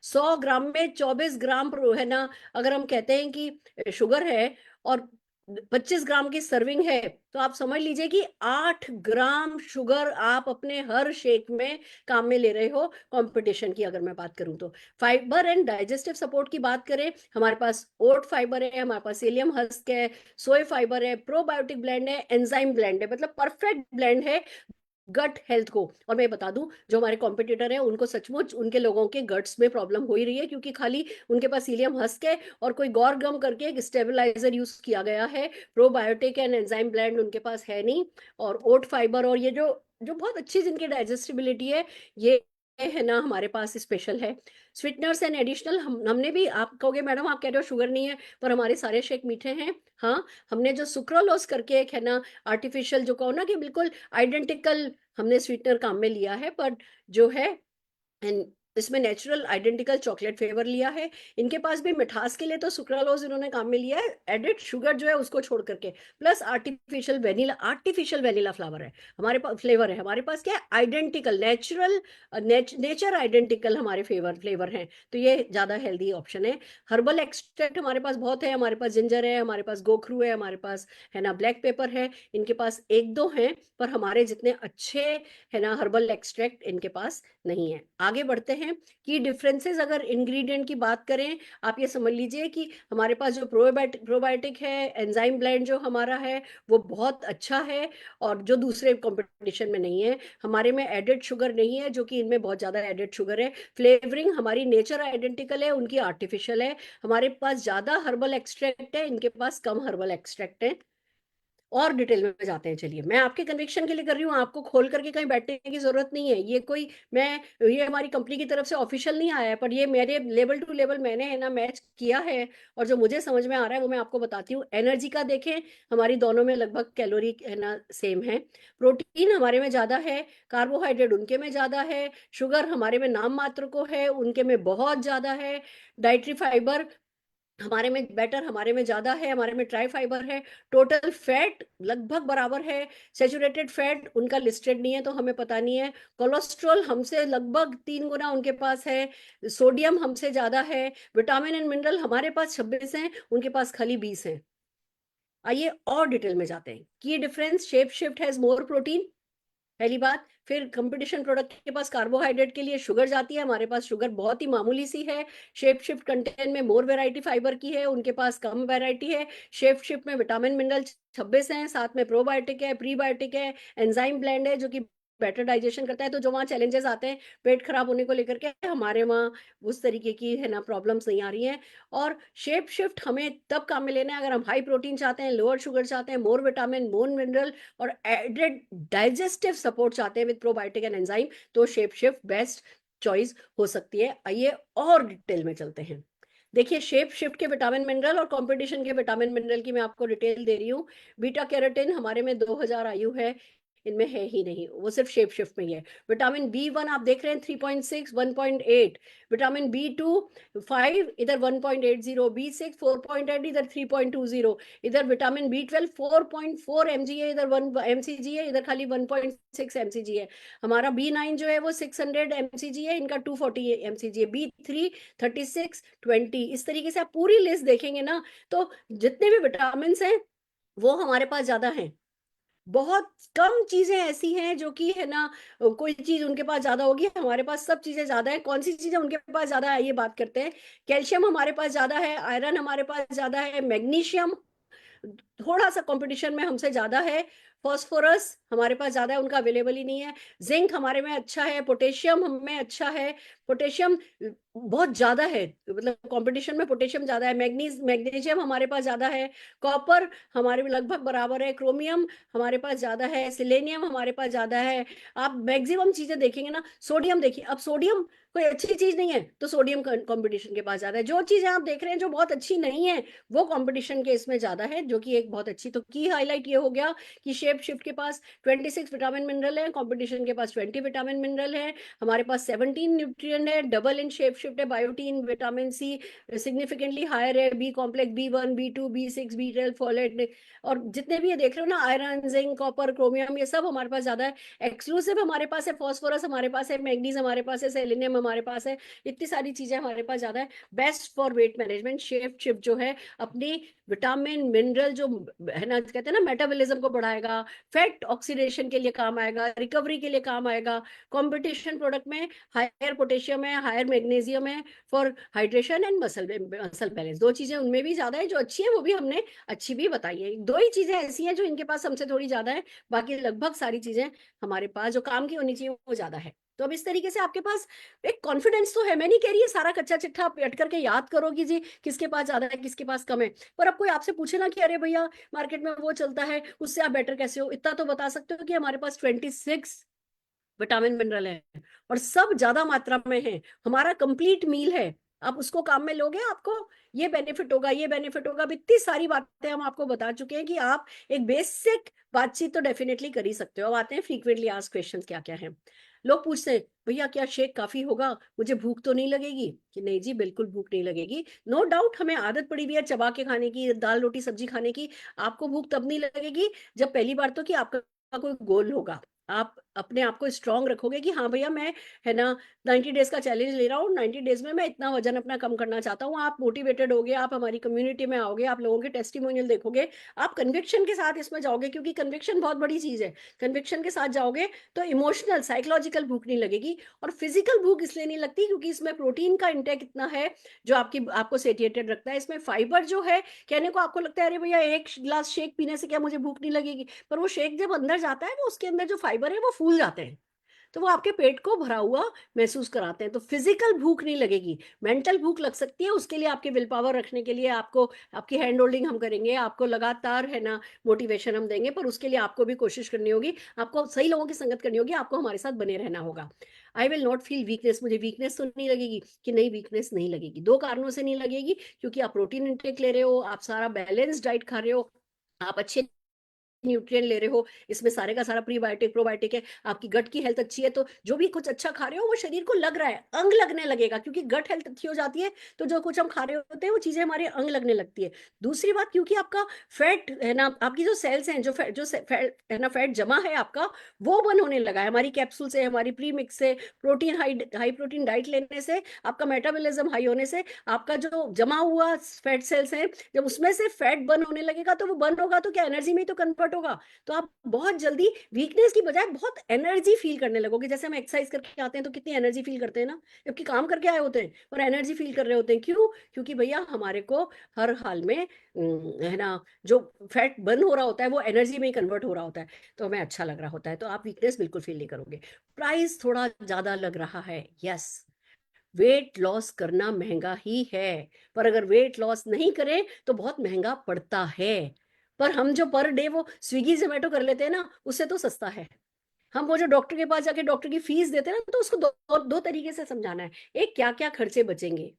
100 ग्राम में 24 ग्राम है ना। अगर हम कहते हैं कि शुगर है और 25 ग्राम की सर्विंग है, तो आप समझ लीजिए कि 8 ग्राम शुगर आप अपने हर शेक में काम में ले रहे हो। कंपटीशन की अगर मैं बात करूं तो फाइबर एंड डाइजेस्टिव सपोर्ट की बात करें, हमारे पास ओट फाइबर है, हमारे पास सेलियम हस्क है, सोय फाइबर है, प्रोबायोटिक ब्लेंड है, एंजाइम ब्लेंड है, मतलब परफेक्ट ब्लेंड है गट हेल्थ को। और मैं बता दूं जो हमारे कॉम्पिटिटर है उनको सचमुच उनके लोगों के गट्स में प्रॉब्लम हो ही रही है, क्योंकि खाली उनके पास इलियम हस्क है और कोई गौर गम करके एक स्टेबलाइजर यूज किया गया है। प्रोबायोटिक एंड एंजाइम ब्लेंड उनके पास है नहीं। और ओट फाइबर और ये जो जो बहुत अच्छी जिनकी डाइजेस्टिबिलिटी है, ये है ना हमारे पास स्पेशल है। स्वीटनर्स एंड एडिशनल हमने भी, आप कहोगे मैडम आप कह रहे हो शुगर नहीं है पर हमारे सारे शेक मीठे हैं। हाँ, हमने जो सुक्रोलोस करके एक है ना आर्टिफिशियल, जो कहो ना कि बिल्कुल आइडेंटिकल हमने स्वीटनर काम में लिया है, पर जो है इसमें नेचुरल आइडेंटिकल चॉकलेट फ्लेवर लिया है। इनके पास भी मिठास के लिए तो सुक्रालोज इन्होंने काम में लिया है, एडेड शुगर जो है उसको छोड़ करके, प्लस आर्टिफिशियल वेनिला फ्लेवर है हमारे पास क्या है, आइडेंटिकल नेचुरल, नेचर आइडेंटिकल हमारे फ्लेवर हैं, तो ये ज्यादा हेल्दी ऑप्शन है। हर्बल एक्सट्रैक्ट हमारे पास बहुत है, हमारे पास जिंजर है, हमारे पास गोखरू है, हमारे पास है ना ब्लैक पेपर है। इनके पास एक दो हैं, पर हमारे जितने अच्छे है ना हर्बल एक्सट्रैक्ट इनके पास नहीं है। आगे बढ़ते हैं। की डिफरेंसेस अगर इंग्रेडिएंट की बात करें, आप ये समझ लीजिए कि हमारे पास जो प्रोबायोटिक है, एंजाइम ब्लेंड जो हमारा है वो बहुत अच्छा है, और जो दूसरे कंपटीशन में नहीं है। हमारे में एडेड शुगर नहीं है, जो कि इनमें बहुत ज्यादा एडेड शुगर है। फ्लेवरिंग हमारी नेचर आइडेंटिकल है, उनकी आर्टिफिशियल है। हमारे पास ज्यादा हर्बल एक्सट्रैक्ट है, इनके पास कम हर्बल एक्सट्रैक्ट है। और डिटेल में जाते हैं, चलिए मैं आपके कन्विक्शन के लिए कर रही हूँ, आपको खोल करके कहीं बैठने की जरूरत नहीं है। ये कोई मैं ये हमारी कंपनी की तरफ से ऑफिशियल नहीं आया है, पर ये मेरे लेवल टू लेवल मैंने है ना मैच किया है, और जो मुझे समझ में आ रहा है वो मैं आपको बताती हूँ। एनर्जी का देखें, हमारी दोनों में लगभग कैलोरी है ना सेम है। प्रोटीन हमारे में ज्यादा है, कार्बोहाइड्रेट उनके में ज्यादा है, शुगर हमारे में नाम मात्र को है, उनके में बहुत ज्यादा है। डाइटरी फाइबर हमारे में ज्यादा है, हमारे में ट्राई फाइबर है। टोटल फैट लगभग बराबर है। सेचुरेटेड फैट उनका लिस्टेड नहीं है तो हमें पता नहीं है। कोलेस्ट्रॉल हमसे लगभग 3 गुना उनके पास है। सोडियम हमसे ज्यादा है। विटामिन एंड मिनरल हमारे पास 26 हैं, उनके पास खाली 20 हैं। आइए और डिटेल में जाते हैं। की difference, shape shift has more protein, पहली बात। फिर कंपटीशन प्रोडक्ट के पास कार्बोहाइड्रेट के लिए शुगर जाती है, हमारे पास शुगर बहुत ही मामूली सी है। शेप शिफ्ट कंटेंट में मोर वैरायटी फाइबर की है, उनके पास कम वैरायटी है। शेप शिफ्ट में विटामिन मिनरल 26 हैं, साथ में प्रोबायोटिक है, प्रीबायोटिक है, एंजाइम ब्लेंड है जो कि बेटर डाइजेशन करता है। तो जो वहाँ चैलेंजेस आते हैं पेट खराब होने को लेकर के, हमारे वहाँ उस तरीके की है ना प्रॉब्लम्स नहीं आ रही हैं। और शेप शिफ्ट हमें तब काम में लेना है अगर हम हाई प्रोटीन चाहते हैं, लोअर शुगर चाहते हैं, मोर विटामिन, मोर मिनरल और एडेड डाइजेस्टिव सपोर्ट चाहते हैं विद प्रोबायोटिक एंड एंजाइम, तो शेप शिफ्ट बेस्ट चॉइस हो सकती है। आइए और डिटेल में चलते हैं। देखिए, शेप शिफ्ट के विटामिन मिनरल और कंपटीशन के विटामिन मिनरल की मैं आपको डिटेल दे रही हूँ। बीटा कैरोटीन हमारे में 2000 आयु है, इनमें है ही नहीं, वो सिर्फ शेप शिफ्ट में ही है। विटामिन B1 आप देख रहे हैं 3.6, 1.8। विटामिन B2 5, इधर 1.80। B6 4.8, इधर 3.20। इधर विटामिन B12 4.4 mg है, इधर 1 mcg है, इधर खाली 1.6 mcg है। हमारा B9 जो है वो 600 mcg है, इनका 240 mcg है। B3 36 20। इस तरीके से आप पूरी लिस्ट देखेंगे ना, तो जितने भी विटामिन हैं वो हमारे पास ज्यादा हैं। बहुत कम चीजें ऐसी हैं जो कि है ना कोई चीज उनके पास ज्यादा होगी, हमारे पास सब चीजें ज्यादा है। कौन सी चीजें उनके पास ज्यादा है ये बात करते हैं। कैल्शियम हमारे पास ज्यादा है, आयरन हमारे पास ज्यादा है, मैग्नीशियम थोड़ा सा कंपटीशन में हमसे ज्यादा है, फॉस्फोरस हमारे पास ज्यादा है, उनका अवेलेबल ही नहीं है। जिंक हमारे में अच्छा है, पोटेशियम हमें अच्छा है। पोटेशियम बहुत ज्यादा है, मतलब कंपटीशन में पोटेशियम ज्यादा है। मैग्नीशियम हमारे पास ज्यादा है। कॉपर हमारे में लगभग बराबर है। क्रोमियम हमारे पास ज्यादा है। सिलेनियम हमारे पास ज्यादा है। आप मैक्सिमम चीजें देखेंगे ना। सोडियम देखिए, अब सोडियम कोई अच्छी चीज नहीं है तो सोडियम कंपटीशन के पास ज्यादा है। जो चीजें आप देख रहे हैं जो बहुत अच्छी नहीं है वो कंपटीशन के इसमें ज्यादा है, जो कि एक बहुत अच्छी। तो की हाईलाइट ये हो गया कि शेप शिफ्ट के पास 26 विटामिन मिनरल है, कंपटीशन के पास 20 विटामिन मिनरल है। हमारे पास 17 न्यूट्रिएंट है, डबल इन शेप शिफ्ट है। Biotin, vitamin C significantly higher है, B complex, B1, B2, B6, B12, folate, और जितने भी ये देख रहे हो ना, आयरन, जिंक, कॉपर, क्रोमियम, ये सब हमारे पास ज्यादा है। एक्सक्लूसिव हमारे पास है फॉस्फोरस, हमारे पास है मैग्नीज, हमारे पास है सेलेनियम, हमारे पास है। इतनी सारी चीजें हमारे पास ज्यादा है। Best for weight management shape shift जो है अपनी विटामिन मिनरल जो है ना कहते हैं ना मेटाबॉलिज्म को बढ़ाएगा, फैट ऑक्सीडेशन के लिए काम आएगा, रिकवरी के लिए काम आएगा। कंपटीशन प्रोडक्ट में हायर पोटेशियम है, हायर मैग्नीशियम है for hydration and muscle muscle balance. दो चीजें उनमें भी ज्यादा है, जो अच्छी है वो भी हमने अच्छी भी बताई है। दो ही चीजें ऐसी हैं जो इनके पास हमसे थोड़ी ज्यादा है, बाकी लगभग सारी चीजें हमारे पास जो काम की होनी चाहिए वो ज्यादा है। तो अब इस तरीके से आपके पास एक कॉन्फिडेंस तो है। मैं नहीं कह रही है सारा कच्चा चिट्ठा आप बैठ करके याद करोगी जी किसके पास ज्यादा है किसके पास कम है, पर अब कोई आपसे पूछे ना कि अरे भैया मार्केट में वो चलता है उससे आप बेटर कैसे हो, इतना तो बता सकते हो कि हमारे पास 26 विटामिन मिनरल है और सब ज्यादा मात्रा में है। हमारा कंप्लीट मील है, आप उसको काम में लोगे आपको ये बेनिफिट होगा, ये बेनिफिट होगा। अब इतनी सारी बातें हम आपको बता चुके हैं कि आप एक बेसिक बातचीत तो डेफिनेटली कर ही सकते हो। अब आते हैं फ्रीक्वेंटली आस्क्ड क्वेश्चंस क्या क्या है। लोग पूछते हैं भैया क्या शेक काफी होगा, मुझे भूख तो नहीं लगेगी? कि नहीं जी, बिल्कुल भूख नहीं लगेगी। नो डाउट हमें आदत पड़ी हुई है चबा के खाने की, दाल रोटी सब्जी खाने की। आपको भूख तब नहीं लगेगी जब पहली बार तो कि आपका कोई गोल होगा, आप अपने आप को स्ट्रांग रखोगे कि हाँ भैया मैं, है ना, 90 डेज का चैलेंज ले रहा हूँ, 90 डेज में मैं इतना वजन अपना कम करना चाहता हूँ। आप मोटिवेटेड होगे, आप हमारी कम्युनिटी में आओगे, आप लोगों के टेस्टिमोनियल देखोगे, आप कन्विक्शन के साथ इसमें जाओगे, क्योंकि कन्विक्शन बहुत बड़ी चीज है। कन्विक्शन के साथ जाओगे तो इमोशनल साइकोलॉजिकल भूख नहीं लगेगी, और फिजिकल भूख इसलिए नहीं लगती क्योंकि इसमें प्रोटीन का इंटेक इतना है जो आपको सेटिएटेड रखता है। इसमें फाइबर जो है, कहने को आपको लगता है अरे भैया एक ग्लास शेक पीने से क्या मुझे भूख नहीं लगेगी, पर वो शेक जब अंदर जाता है वो उसके अंदर जो फाइबर है वो फूल जाते हैं, तो वो आपके पेट को भरा हुआ महसूस कराते हैं। तो फिजिकल भूख नहीं लगेगी, मेंटल भूख लग सकती है। उसके लिए आपके विल पावर रखने के लिए आपको, आपकी हैंड होल्डिंग हम करेंगे, आपको लगातार, है ना, मोटिवेशन हम देंगे, पर उसके लिए आपको भी कोशिश करनी होगी, आपको सही लोगों की संगत करनी होगी, आपको हमारे साथ बने रहना होगा। I will not feel weakness, मुझे वीकनेस तो नहीं लगेगी, कि नहीं वीकनेस नहीं लगेगी। दो कारणों से नहीं लगेगी, क्योंकि आप प्रोटीन इंटेक ले रहे हो, आप सारा बैलेंस डाइट खा रहे हो, आप अच्छे न्यूट्रिएंट ले रहे हो, इसमें सारे का सारा प्रीबायोटिक प्रोबायोटिक है, आपकी गट की हेल्थ अच्छी है, तो जो भी कुछ अच्छा खा रहे हो वो शरीर को लग रहा है, अंग लगने लगेगा, क्योंकि गट हेल्थ अच्छी हो जाती है तो जो कुछ हम खा रहे होते हैं वो चीजें हमारे अंग लगने लगती है। दूसरी बात, क्योंकि आपका फैट, है ना, आपकी जो सेल्स हैं, फैट है ना, फैट जमा है आपका, वो बर्न होने लगा है हमारी कैप्सूल से, हमारी प्री मिक्स से, प्रोटीन हाई प्रोटीन डाइट लेने से, आपका मेटाबॉलिज्म हाई होने से, आपका जो जमा हुआ फैट सेल्स है, जब उसमें से फैट बर्न होने लगेगा तो वो बर्न होगा तो क्या एनर्जी में ही तो कन्वर्ट होगा। तो आप बहुत जल्दी वीकनेस की बजाय बहुत एनर्जी फील करने लगोगे। जैसे हम एक्सरसाइज करके आते हैं तो कितनी एनर्जी फील करते हैं ना, जबकि काम करके आए होते हैं और एनर्जी फील कर रहे होते हैं। क्यों? क्योंकि भैया हमारे को हर हाल में, है ना, जो फैट बर्न हो रहा होता है वो एनर्जी में ही कन्वर्ट हो रहा होता है, तो हमें अच्छा लग रहा होता है, तो आप वीकनेस बिल्कुल फील नहीं करोगे। प्राइस थोड़ा ज्यादा लग रहा है, यस, वेट लॉस करना महंगा ही है, पर अगर वेट लॉस नहीं करें तो बहुत महंगा पड़ता है। पर हम जो पर डे वो स्विगी जोमेटो कर लेते हैं ना, उससे तो सस्ता है। हम वो जो डॉक्टर के पास जाके डॉक्टर की फीस देते हैं ना, तो उसको दो तरीके से समझाना है। एक, क्या क्या खर्चे बचेंगे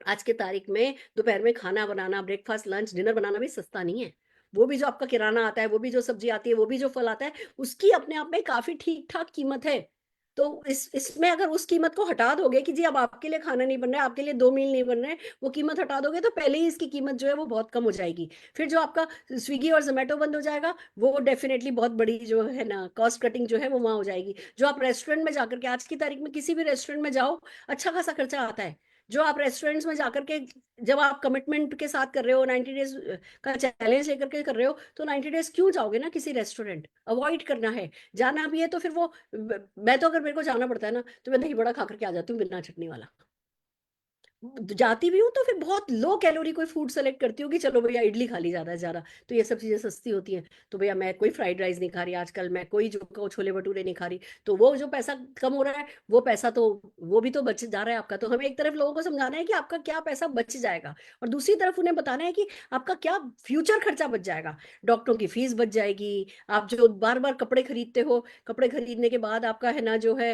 आज के तारीख में, दोपहर में खाना बनाना, ब्रेकफास्ट लंच डिनर बनाना भी सस्ता नहीं है। वो भी जो आपका किराना आता है, वो भी जो सब्जी आती है, वो भी जो फल आता है, उसकी अपने आप में काफी ठीक ठाक कीमत है। तो इसमें अगर उस कीमत को हटा दोगे कि जी अब आपके लिए खाना नहीं बन रहा है, आपके लिए 2 मील नहीं बन रहे हैं, वो कीमत हटा दोगे तो पहले ही इसकी कीमत जो है वो बहुत कम हो जाएगी। फिर जो आपका स्विगी और जोमेटो बंद हो जाएगा, वो डेफिनेटली बहुत बड़ी जो है ना कॉस्ट कटिंग जो है वो वहां हो जाएगी। जो आप रेस्टोरेंट में जाकर के, आज की तारीख में किसी भी रेस्टोरेंट में जाओ, अच्छा खासा खर्चा आता है। जो आप रेस्टोरेंट्स में जाकर के, जब आप कमिटमेंट के साथ कर रहे हो, 90 डेज का चैलेंज लेकर के कर रहे हो, तो 90 डेज क्यों जाओगे ना किसी रेस्टोरेंट, अवॉइड करना है। जाना भी है तो फिर वो, मैं तो अगर मेरे को जाना पड़ता है ना, तो मैं दही बड़ा खा करके आ जाती हूँ बिना चटनी वाला। जाती भी हूँ तो फिर बहुत लो कैलोरी कोई फूड सेलेक्ट करती हूँ कि चलो भैया इडली खा ली ज्यादा से ज्यादा, तो ये सब चीजें सस्ती होती हैं। तो भैया मैं कोई फ्राइड राइस नहीं खा रही आजकल, मैं कोई जो छोले भटूरे नहीं खा रही, तो वो जो पैसा कम हो रहा है, वो पैसा तो, वो भी तो बच जा रहा है आपका। तो हमें एक तरफ लोगों को समझाना है कि आपका क्या पैसा बच जाएगा, और दूसरी तरफ उन्हें बताना है कि आपका क्या फ्यूचर खर्चा बच जाएगा। डॉक्टरों की फीस बच जाएगी, आप जो बार बार कपड़े खरीदते हो, कपड़े खरीदने के बाद आपका, है ना, जो है,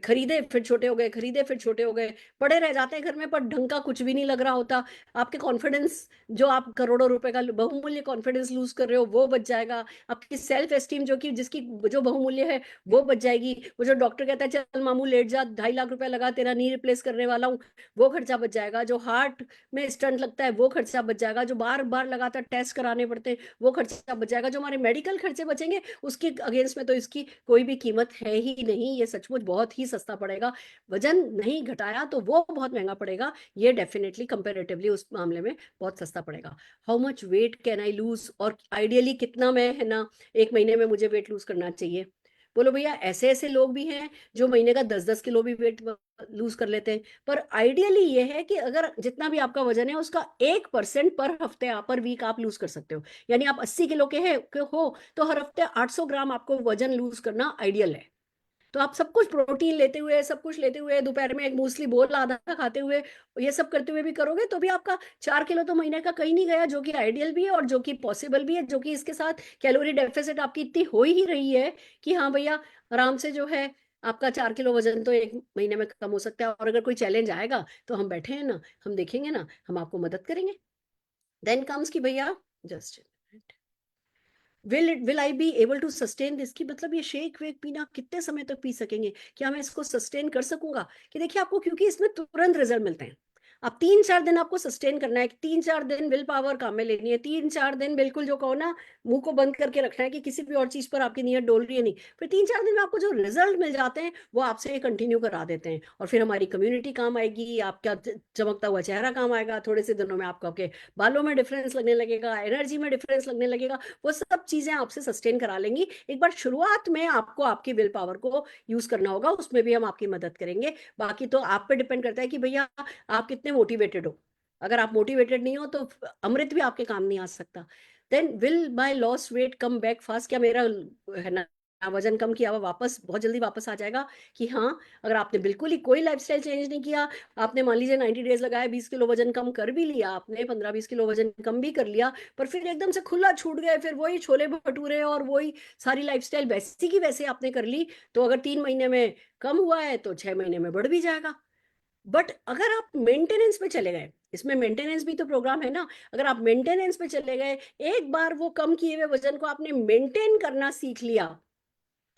खरीदे फिर छोटे हो गए, खरीदे फिर छोटे हो गए, पड़े रह जाते हैं घर में, पर ढंग का कुछ भी नहीं लग रहा होता। आपके कॉन्फिडेंस, जो आप करोड़ों रुपए का बहुमूल्य कॉन्फिडेंस लूज कर रहे हो, वो बच जाएगा। आपकी सेल्फ एस्टीम जो कि जिसकी जो बहुमूल्य है, वो बच जाएगी। वो जो डॉक्टर कहता है चल मामू लेट जा, 2.5 लाख रुपया लगा, तेरा नी रिप्लेस करने वाला हूँ, वो खर्चा बच जाएगा। जो हार्ट में स्टंट लगता है वो खर्चा बच जाएगा। जो बार बार लगातार टेस्ट कराने पड़ते हैं वो खर्चा बच जाएगा। जो हमारे मेडिकल खर्चे बचेंगे उसके अगेंस्ट में तो इसकी कोई भी कीमत है ही नहीं। ये सचमुच बहुत ही सस्ता पड़ेगा। वजन नहीं घटाया तो वो बहुत महंगा पड़ेगा, ये डेफिनेटली कंपेरेटिवली उस मामले में बहुत सस्ता पड़ेगा। How much weight can I lose, और आइडियली कितना मैं, है ना, एक महीने में मुझे वेट लूज करना चाहिए? बोलो भैया, ऐसे ऐसे लोग भी हैं जो महीने का 10-10 किलो भी वेट लूज कर लेते हैं। पर आइडियली ये है कि अगर जितना भी आपका वजन है उसका 1% पर हफ्ते, पर वीक आप लूज कर सकते हो। यानी आप 80 किलो के हो तो हर हफ्ते 800 ग्राम आपको वजन लूज करना आइडियल है। तो आप सब कुछ प्रोटीन लेते हुए, सब कुछ लेते हुए, दोपहर में एक मूसली बोल आधा खाते हुए, ये सब करते हुए भी करोगे तो भी आपका 4 किलो तो महीने का कहीं नहीं गया, जो कि आइडियल भी है और जो कि पॉसिबल भी है, जो कि इसके साथ कैलोरी डेफिसिट आपकी इतनी हो ही रही है कि हाँ भैया, आराम से जो है आपका 4 किलो वजन तो एक महीने में कम हो सकता है। और अगर कोई चैलेंज आएगा तो हम बैठे हैं ना, हम देखेंगे ना, हम आपको मदद करेंगे। देन कम्स कि भैया, just will I be able to sustain this, की मतलब ये शेक वेक पीना कितने समय तक पी सकेंगे, क्या मैं इसको सस्टेन कर सकूंगा? कि देखिए आपको, क्योंकि इसमें तुरंत रिजल्ट मिलते हैं। अब 3-4 दिन आपको सस्टेन करना है, 3-4 दिन विल पावर काम में लेनी है, 3-4 दिन बिल्कुल जो कहो ना, मुंह को बंद करके रखना है कि किसी भी और चीज पर आपकी नीयत डोल रही है नहीं। फिर 3-4 दिन में आपको जो रिजल्ट मिल जाते हैं वो आपसे कंटिन्यू करा देते हैं, और फिर हमारी कम्युनिटी काम आएगी, आपका चमकता हुआ चेहरा काम आएगा, थोड़े से दिनों में आपको आपके बालों में डिफरेंस लगने लगेगा, एनर्जी में डिफरेंस लगने लगेगा। वो सब चीजें आपसे सस्टेन करा लेंगी। एक बार शुरुआत में आपको आपकी विल पावर को यूज करना होगा, उसमें भी हम आपकी मदद करेंगे। बाकी तो आप पे डिपेंड करता है कि भैया आप कितने मोटिवेटेड हो। अगर आप मोटिवेटेड नहीं हो तो अमृत भी आपके काम नहीं आ सकता। Then will my loss weight come back fast, क्या मेरा है ना वजन कम किया हुआ वापस बहुत जल्दी वापस आ जाएगा? कि हाँ, अगर आपने बिल्कुल ही कोई लाइफस्टाइल चेंज नहीं किया, आपने मान लीजिए 90 डेज लगाए, 20 किलो वजन कम कर भी लिया, आपने 15-20 किलो वजन कम भी कर लिया, पर फिर एकदम से खुला छूट गए, फिर वही छोले भटूरे और वही सारी लाइफस्टाइल वैसी की वैसे आपने कर ली, तो अगर 3 महीने में कम हुआ है तो 6 महीने में बढ़ भी जाएगा। बट अगर आप मेंटेनेंस पे चले गए, इसमें मेंटेनेंस भी तो प्रोग्राम है ना, अगर आप मेंटेनेंस पे चले गए, एक बार वो कम किए हुए वजन को आपने मेंटेन करना सीख लिया,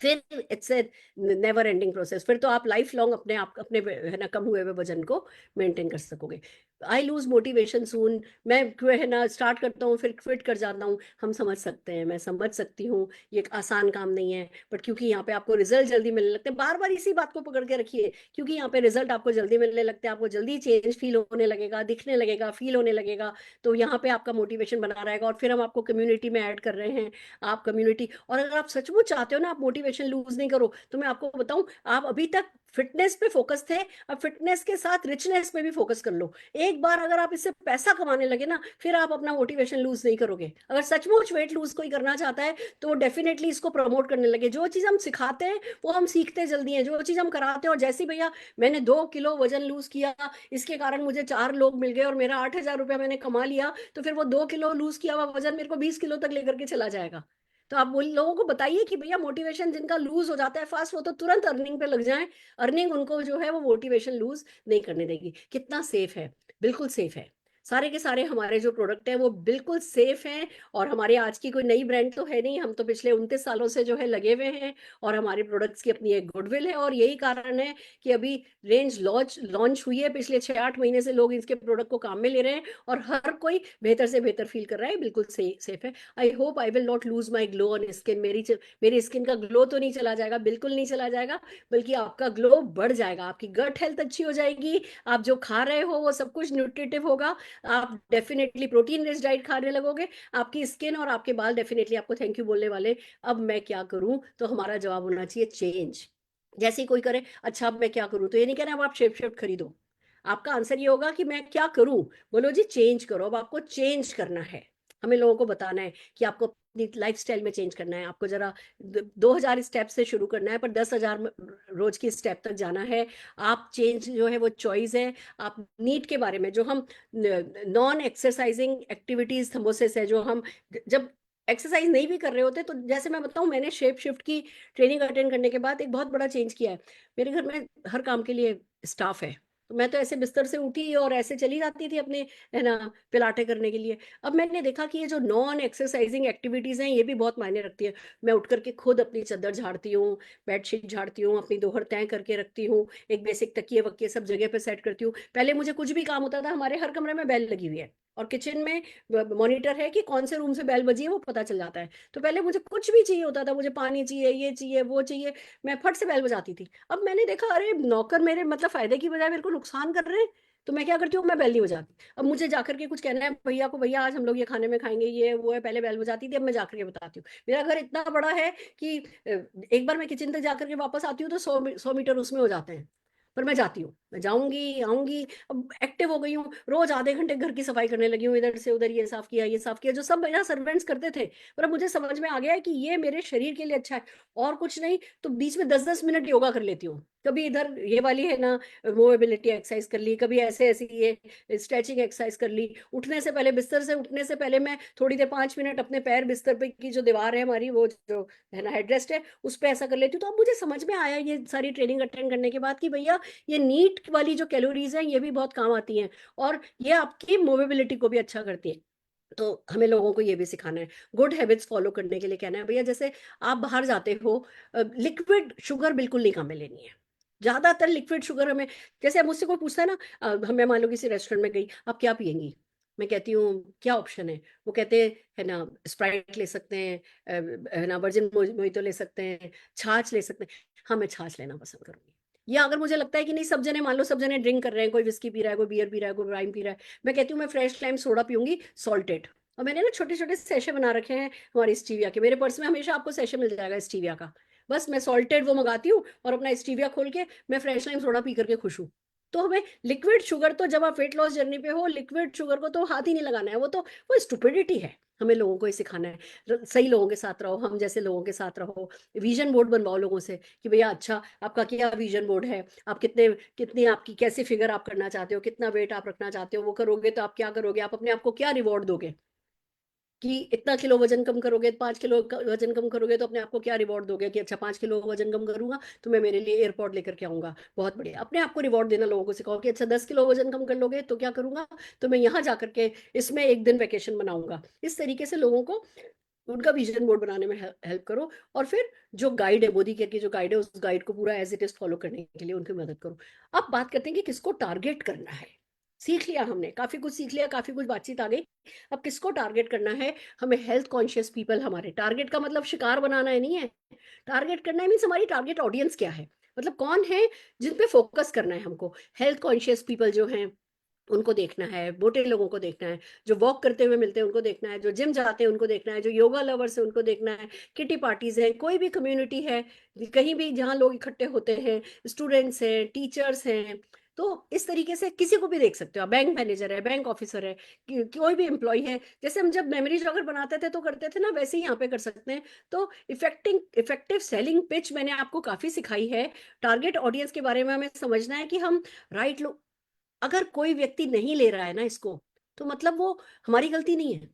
फिर it's a never ending process. फिर तो आप लाइफ लॉन्ग अपने आप अपने है ना कम हुए हुए वजन को मेंटेन कर सकोगे। आई लूज मोटिवेशन सून, मैं है ना स्टार्ट करता हूँ फिर क्विट कर जाता हूँ, हम समझ सकते हैं, मैं समझ सकती हूँ, ये एक आसान काम नहीं है, बट क्योंकि यहाँ पे आपको रिजल्ट जल्दी मिलने लगते हैं, बार बार इसी बात को पकड़ के रखिए, क्योंकि यहाँ पे रिजल्ट आपको जल्दी मिलने लगते हैं, आपको जल्दी चेंज फील होने लगेगा, दिखने लगेगा, फील होने लगेगा, तो यहाँ पे आपका मोटिवेशन बना रहेगा। और फिर हम आपको कम्युनिटी में ऐड कर रहे हैं, आप कम्युनिटी, और अगर आप सचमुच चाहते हो ना आप मोटिवेशन लूज नहीं करो, तो मैं आपको बताऊं, आप अभी तक फिटनेस पे फोकस थे, अब फिटनेस के साथ रिचनेस पे भी फोकस कर लो। एक बार अगर आप इससे पैसा कमाने लगे ना, फिर आप अपना मोटिवेशन लूज नहीं करोगे। अगर सचमुच वेट लूज कोई करना चाहता है तो वो डेफिनेटली इसको प्रमोट करने लगे। जो चीज हम सिखाते हैं वो हम सीखते जल्दी हैं, जो चीज हम कराते हैं, और जैसे भैया मैंने 2 किलो वजन लूज किया, इसके कारण मुझे 4 लोग मिल गए और मेरा 8,000 रुपया मैंने कमा लिया, तो फिर वो 2 किलो लूज किया हुआ वजन मेरे को 20 किलो तक लेकर के चला जाएगा। तो आप बोल लोगों को बताइए कि भैया मोटिवेशन जिनका लूज हो जाता है फास्ट, वो तो तुरंत अर्निंग पे लग जाएं, अर्निंग उनको जो है वो मोटिवेशन लूज नहीं करने देगी। कितना सेफ है, बिल्कुल सेफ है। सारे के सारे हमारे जो प्रोडक्ट हैं वो बिल्कुल सेफ हैं, और हमारे आज की कोई नई ब्रांड तो है नहीं, हम तो पिछले 29 सालों से जो है लगे हुए हैं, और हमारे प्रोडक्ट्स की अपनी एक गुडविल है, और यही कारण है कि अभी रेंज लॉन्च लॉन्च हुई है, पिछले 6-8 महीने से लोग इसके प्रोडक्ट को काम में ले रहे हैं, और हर कोई बेहतर से बेहतर फील कर रहा है, बिल्कुल सेफ है। I hope I will not lose my glow on skin, मेरी स्किन का ग्लो तो नहीं चला जाएगा, बिल्कुल नहीं चला जाएगा, बल्कि आपका ग्लो बढ़ जाएगा, आपकी गट हेल्थ अच्छी हो जाएगी, आप जो खा रहे हो वो सब कुछ न्यूट्रिटिव होगा, आप डेफिनेटली प्रोटीन रिच डाइट खाने लगोगे, आपकी स्किन और आपके बाल डेफिनेटली आपको थैंक यू बोलने वाले। अब मैं क्या करूं, तो हमारा जवाब होना चाहिए चेंज। जैसे ही कोई करे अच्छा अब मैं क्या करूं, तो ये नहीं कहना अब आप शेप शेप खरीदो, आपका आंसर ये होगा कि मैं क्या करूं, बोलो जी चेंज करो, अब आपको चेंज करना है। हमें लोगों को बताना है कि आपको अपनी लाइफस्टाइल में चेंज करना है, आपको जरा 2,000 स्टेप से शुरू करना है, पर 10,000 रोज की स्टेप तक जाना है। आप चेंज जो है वो चॉइस है। आप नीट के बारे में, जो हम नॉन एक्सरसाइजिंग एक्टिविटीज थम्बोसिस है, जो हम जब एक्सरसाइज नहीं भी कर रहे होते, तो जैसे मैं बताऊं, मैंने शेप शिफ्ट की ट्रेनिंग अटेंड करने के बाद एक बहुत बड़ा चेंज किया है। मेरे घर में हर काम के लिए स्टाफ है, तो मैं तो ऐसे बिस्तर से उठी और ऐसे चली जाती थी अपने है ना पिलाटे करने के लिए। अब मैंने देखा कि ये जो नॉन एक्सरसाइजिंग एक्टिविटीज हैं ये भी बहुत मायने रखती है। मैं उठ करके खुद अपनी चादर झाड़ती हूँ, बेडशीट झाड़ती हूँ, अपनी दोहर तय करके रखती हूँ, एक बेसिक तकिए वकिए सब जगह पे सेट करती हूँ। पहले मुझे कुछ भी काम होता था, हमारे हर कमरे में बेल लगी हुई है, और किचन में मॉनिटर है कि कौन से रूम से बेल बजी है वो पता चल जाता है। तो पहले मुझे कुछ भी चाहिए होता था, मुझे पानी चाहिए, ये चाहिए, वो चाहिए, मैं फट से बेल बजाती थी। अब मैंने देखा अरे नौकर मेरे मतलब फायदे की बजाय मेरे को नुकसान कर रहे हैं, तो मैं क्या करती हूँ, मैं बेल नहीं बजाती। अब मुझे जाकर के कुछ कहना है भैया को, भैया आज हम लोग ये खाने में खाएंगे, ये वो है, पहले बेल बजाती थी, अब मैं जाकर के बताती हूँ। मेरा घर इतना बड़ा है कि एक बार मैं किचन तक जाकर के वापस आती हूँ तो 100 मीटर उसमें हो जाते हैं, पर मैं जाती हूँ, मैं जाऊंगी आऊंगी। अब एक्टिव हो गई हूँ, रोज आधे घंटे घर की सफाई करने लगी हूँ, इधर से उधर ये साफ किया, ये साफ किया, जो सब मेरा सर्वेंट्स करते थे। पर अब मुझे समझ में आ गया है कि ये मेरे शरीर के लिए अच्छा है, और कुछ नहीं तो बीच में 10-10 मिनट योगा कर लेती हूँ। कभी इधर ये वाली है ना मोबिलिटी एक्सरसाइज कर ली, कभी ऐसे ऐसी ये स्ट्रेचिंग एक्सरसाइज कर ली, उठने से पहले, बिस्तर से उठने से पहले मैं थोड़ी देर 5 मिनट अपने पैर बिस्तर पे की जो दीवार है हमारी, वो जो है ना हेडरेस्ट है, उस पर ऐसा कर लेती हूँ। तो अब मुझे समझ में आया ये सारी ट्रेनिंग अटेंड करने के बाद कि भैया ये नीट वाली जो कैलोरीज हैं ये भी बहुत काम आती हैं, और ये आपकी मोबिलिटी को भी अच्छा करती है। तो हमें लोगों को ये भी सिखाना है, गुड हैबिट्स फॉलो करने के लिए कहना है भैया, जैसे आप बाहर जाते हो, लिक्विड शुगर बिल्कुल नहीं हमें लेनी है। ज्यादातर लिक्विड शुगर हमें, जैसे अब मुझसे कोई पूछता है ना, हमें मान लो किसी रेस्टोरेंट में गई, आप क्या पियेंगी, मैं कहती हूँ क्या ऑप्शन है, वो कहते हैं है ना स्प्राइट ले सकते हैं, है ना वर्जिन मोहितो ले सकते हैं, छाछ ले सकते हैं। हाँ, मैं छाछ लेना पसंद करूंगी। या अगर मुझे लगता है कि नहीं, सब जने मान लो सब जने ड्रिंक कर रहे हैं, कोई विस्की पी रहा है, कोई बियर पी रहा है, कोई वाइन पी रहा है, मैं कहती हूँ मैं फ्रेश लाइम सोडा पीऊंगी, सॉल्टेड। और मैंने ना छोटे छोटे सेशे बना रखे हैं हमारे स्टीविया के, मेरे पर्स में हमेशा आपको सेशे मिल जाएगा स्टीविया का। बस मैं सॉल्टेड वो मंगाती हूँ और अपना स्टीविया खोल के मैं फ्रेश लाइम सोडा पी करके खुश हूँ। तो हमें लिक्विड शुगर तो, जब आप वेट लॉस जर्नी पे हो, लिक्विड शुगर को तो हाथ ही नहीं लगाना है, वो स्टुपिडिटी है। हमें लोगों को ये सिखाना है, सही लोगों के साथ रहो, हम जैसे लोगों के साथ रहो, विजन बोर्ड बनवाओ लोगों से कि भैया अच्छा आपका क्या विजन बोर्ड है, आप कितने कितनी आपकी कैसे फिगर आप करना चाहते हो, कितना वेट आप रखना चाहते हो, वो करोगे तो आप क्या करोगे, आप अपने आप को क्या रिवॉर्ड दोगे कि इतना किलो वजन कम करोगे, 5 किलो वजन कम करोगे तो अपने आप को क्या रिवॉर्ड दोगे कि अच्छा 5 किलो वजन कम करूंगा तो मैं मेरे लिए एयरपोर्ट लेकर के आऊंगा, बहुत बढ़िया। अपने आप को रिवॉर्ड देना लोगों को सिखाओ कि अच्छा 10 किलो वजन कम कर लोगे तो क्या करूंगा, तो मैं यहाँ जाकर के इसमें एक दिन वेकेशन बनाऊंगा। इस तरीके से लोगों को उनका विजन बोर्ड बनाने में हेल्प करो। और फिर जो गाइड है, मोदी केयर की जो गाइड है, उस गाइड को पूरा एज इट इज फॉलो करने के लिए उनकी मदद करो। अब बात करते हैं कि किसको टारगेट करना है। सीख लिया हमने, काफी कुछ सीख लिया, काफी कुछ बातचीत आ गई। अब किसको टारगेट करना है, हमें हेल्थ कॉन्शियस पीपल। हमारे टारगेट का मतलब शिकार बनाना है नहीं है, टारगेट करना है मीन्स हमारी टारगेट ऑडियंस क्या है, मतलब कौन है जिन पे फोकस करना है हमको। हेल्थ कॉन्शियस पीपल जो हैं उनको देखना है, मोटे लोगों को देखना है, जो वॉक करते हुए मिलते हैं उनको देखना है, जो जिम जाते हैं उनको देखना है, जो योगा लवर्स है उनको देखना है, किटी पार्टीज है, कोई भी कम्युनिटी है, कहीं भी जहाँ लोग इकट्ठे होते हैं, स्टूडेंट्स हैं, टीचर्स हैं, तो इस तरीके से किसी को भी देख सकते हो आप। बैंक मैनेजर है, बैंक ऑफिसर है, कोई भी एम्प्लॉय है, जैसे हम जब मेमोरी जॉगर बनाते थे तो करते थे ना, वैसे ही यहाँ पे कर सकते हैं। तो इफेक्टिव सेलिंग पिच मैंने आपको काफी सिखाई है। टारगेट ऑडियंस के बारे में हमें समझना है कि हम राइट लोग, अगर कोई व्यक्ति नहीं ले रहा है ना इसको, तो मतलब वो हमारी गलती नहीं है।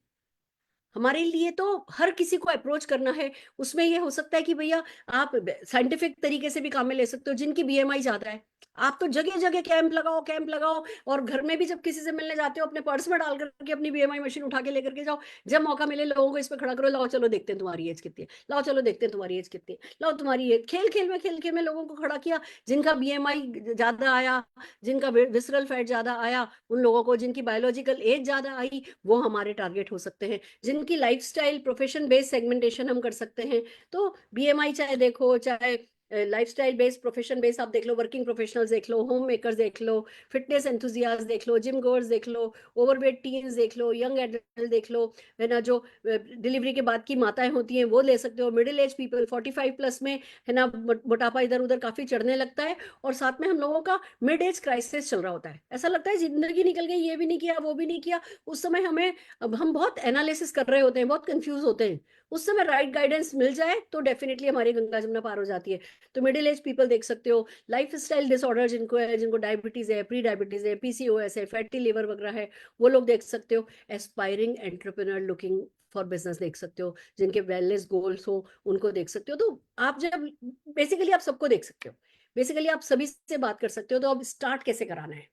हमारे लिए तो हर किसी को अप्रोच करना है। उसमें ये हो सकता है कि भैया आप साइंटिफिक तरीके से भी काम में ले सकते हो, जिनकी बीएमआई ज्यादा है, आप तो जगह जगह कैंप लगाओ। और घर में भी जब किसी से मिलने जाते हो, अपने पर्स में डाल करके अपनी बीएमआई मशीन उठा के लेकर के जाओ। जब मौका मिले लोगों को इस पे खड़ा करो, लाओ चलो देखते हैं तुम्हारी एज कितनी है, लाओ चलो देखते हैं तुम्हारी एज कितनी है, लाओ तुम्हारी एज। खेल खेल में लोगों को खड़ा किया, जिनका बीएमआई ज्यादा आया, जिनका विसरल फैट ज्यादा आया, उन लोगों को जिनकी बायोलॉजिकल एज ज्यादा आई, वो हमारे टारगेट हो सकते हैं। जिनकी लाइफस्टाइल प्रोफेशन बेस्ड सेगमेंटेशन हम कर सकते हैं। तो बीएमआई चाहे देखो, चाहे लाइफस्टाइल बेस्ड प्रोफेशन बेस्ड आप देख लो, वर्किंग प्रोफेशनल्स देख लो, होम मेकर्स देख लो, फिटनेस एंथुजियास्ट देख लो, जिम गोअर्स देख लो, ओवरवेट टीन्स देख लो, यंग एडल्ट देख लो, है ना, जो डिलीवरी के बाद की माताएं होती हैं वो ले सकते हो, मिडिल एज पीपल 45+ में, है ना, मोटापा इधर उधर काफी चढ़ने लगता है, और साथ में हम लोगों का मिड एज क्राइसिस चल रहा होता है, ऐसा लगता है जिंदगी निकल गई, ये भी नहीं किया वो भी नहीं किया। उस समय हमें, अब हम बहुत एनालिसिस कर रहे होते हैं, बहुत कंफ्यूज होते हैं। उस समय राइट गाइडेंस मिल जाए तो डेफिनेटली हमारी गंगा जमुना पार हो जाती है। तो मिडिल एज पीपल देख सकते हो, लाइफ स्टाइल डिसऑर्डर जिनको है, जिनको डायबिटीज है, प्री डायबिटीज है, पीसीओएस है, फैटी लिवर वगैरह है, वो लोग देख सकते हो। Aspiring entrepreneur looking for business देख सकते हो, जिनके वेलनेस गोल्स हो उनको देख सकते हो। तो आप जब, बेसिकली आप सबको देख सकते हो, बेसिकली आप सभी से बात कर सकते हो। तो अब स्टार्ट कैसे कराना है,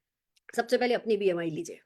सबसे पहले अपनी बीएमआई लीजिए।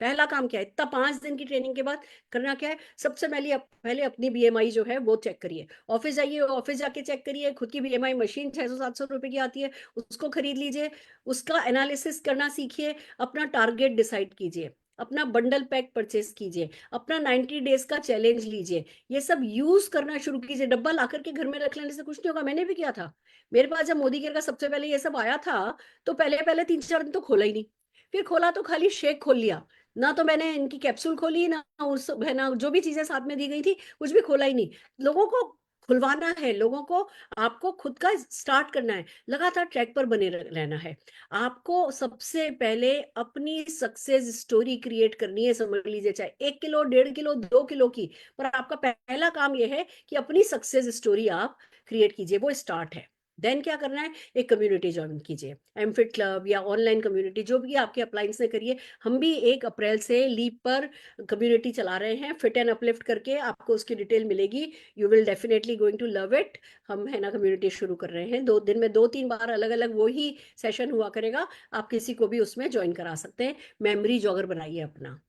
पहला काम क्या है, इतना 5 दिन की ट्रेनिंग के बाद करना क्या है, सबसे पहले अपनी बीएमआई जो है वो चेक करिए। ऑफिस जाइए, ऑफिस जाके चेक करिए, खुद की बीएमआई मशीन 600-700 रुपए की आती है, उसको खरीद लीजिए, उसका एनालिसिस करना सीखिए, अपना टारगेट डिसाइड कीजिए, अपना बंडल पैक परचेस कीजिए, अपना 90 डेज का चैलेंज लीजिए, ये सब यूज करना शुरू कीजिए। डब्बा ला करके घर में रख लेने से कुछ नहीं होगा, मैंने भी किया था। मेरे पास जब मोदी केयर का सबसे पहले ये सब आया था, तो पहले पहले 3-4 दिन तो खोला ही नहीं। फिर खोला तो खाली शेक खोल लिया, ना तो मैंने इनकी कैप्सूल खोली, ना उस, है ना, जो भी चीजें साथ में दी गई थी कुछ भी खोला ही नहीं। लोगों को खुलवाना है, लोगों को, आपको खुद का स्टार्ट करना है, लगातार ट्रैक पर बने रहना है। आपको सबसे पहले अपनी सक्सेस स्टोरी क्रिएट करनी है, समझ लीजिए चाहे 1 किलो, 1.5 किलो, 2 किलो की, पर आपका पहला काम यह है कि अपनी सक्सेस स्टोरी आप क्रिएट कीजिए, वो स्टार्ट है। देन क्या करना है, एक कम्युनिटी ज्वाइन कीजिए, एमफिट क्लब या ऑनलाइन कम्युनिटी, जो भी आपके अप्लायंस ने करिए। हम भी 1 अप्रैल से लीप पर कम्युनिटी चला रहे हैं, फिट एंड अपलिफ्ट करके, आपको उसकी डिटेल मिलेगी, you will definitely going to love it. हम, है ना, कम्युनिटी शुरू कर रहे हैं, 2 दिन में 2-3 बार अलग अलग वो ही सेशन हुआ करेगा, आप किसी को भी उसमें ज्वाइन करा सकते हैं। मेमोरी जॉगर बनाइए अपना।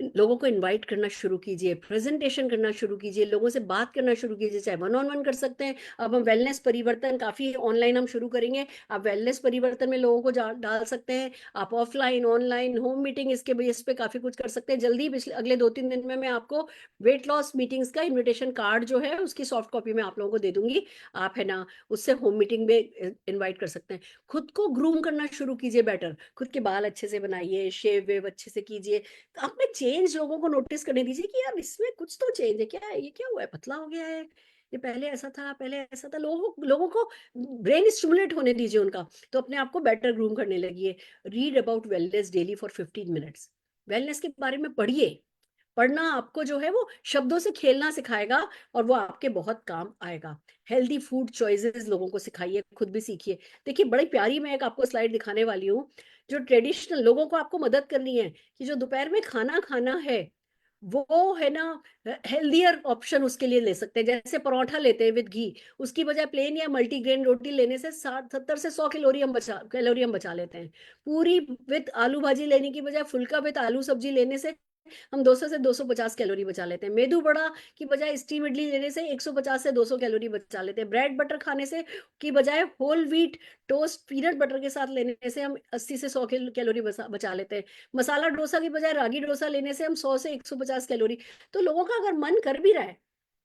लोगों को इनवाइट करना शुरू कीजिए, प्रेजेंटेशन करना शुरू कीजिए, लोगों से बात करना शुरू कीजिए, चाहे वन ऑन वन कर सकते हैं। अब हम वेलनेस परिवर्तन काफी ऑनलाइन हम शुरू करेंगे, आप वेलनेस परिवर्तन में लोगों को डाल सकते हैं। आप ऑफलाइन, ऑनलाइन, होम मीटिंग इसके बेस पे काफी कुछ कर सकते हैं। जल्दी पिछले अगले 2-3 दिन में मैं आपको वेट लॉस मीटिंग्स का इन्विटेशन कार्ड जो है उसकी सॉफ्ट कॉपी में आप लोगों को दे दूंगी। आप है ना उससे होम मीटिंग में इनवाइट कर सकते हैं। खुद को ग्रूम करना शुरू कीजिए बेटर, खुद के बाल अच्छे से बनाइए, शेव वेव अच्छे से कीजिए। तो आप में चेंज लोगों को नोटिस करने दीजिए कि यार इसमें कुछ तो चेंज है, क्या है ये, क्या हुआ है, पतला हो गया है, ये पहले ऐसा था, पहले ऐसा था। लोगों को ब्रेन स्टिमुलेट होने दीजिए उनका, तो अपने आप को बेटर ग्रूम करने लगिए। Read about wellness daily for 15 minutes. Wellness के बारे में पढ़िए। पढ़ना आपको जो है वो शब्दों से खेलना सिखाएगा और वो आपके बहुत काम आएगा। हेल्दी फूड चॉइसेस लोगों को सिखाइए, खुद भी सीखिए। देखिए बड़ी प्यारी मैं एक आपको स्लाइड दिखाने वाली हूँ, जो ट्रेडिशनल लोगों को आपको मदद करनी है कि जो दोपहर में खाना खाना है वो है ना हेल्दियर ऑप्शन उसके लिए ले सकते हैं। जैसे परोठा लेते हैं विद घी, उसकी बजाय प्लेन या मल्टीग्रेन रोटी लेने से 60-70 से 100 कैलोरी हम बचा लेते हैं। पूरी विद आलू भाजी लेने की बजाय फुल्का विद आलू सब्जी लेने से हम 200 से 250 कैलोरी बचा लेते हैं। मेदू बड़ा की बजाय स्टीम इडली लेने से 150 से 200 कैलोरी बचा लेते हैं। ब्रेड बटर खाने से की बजाय whole wheat toast peanut butter के साथ लेने से हम 80 से 100 कैलोरी बचा लेते हैं। मसाला डोसा की बजाय रागी डोसा लेने से हम 100 से 150 कैलोरी। तो लोगों का अगर मन कर भी रहा है,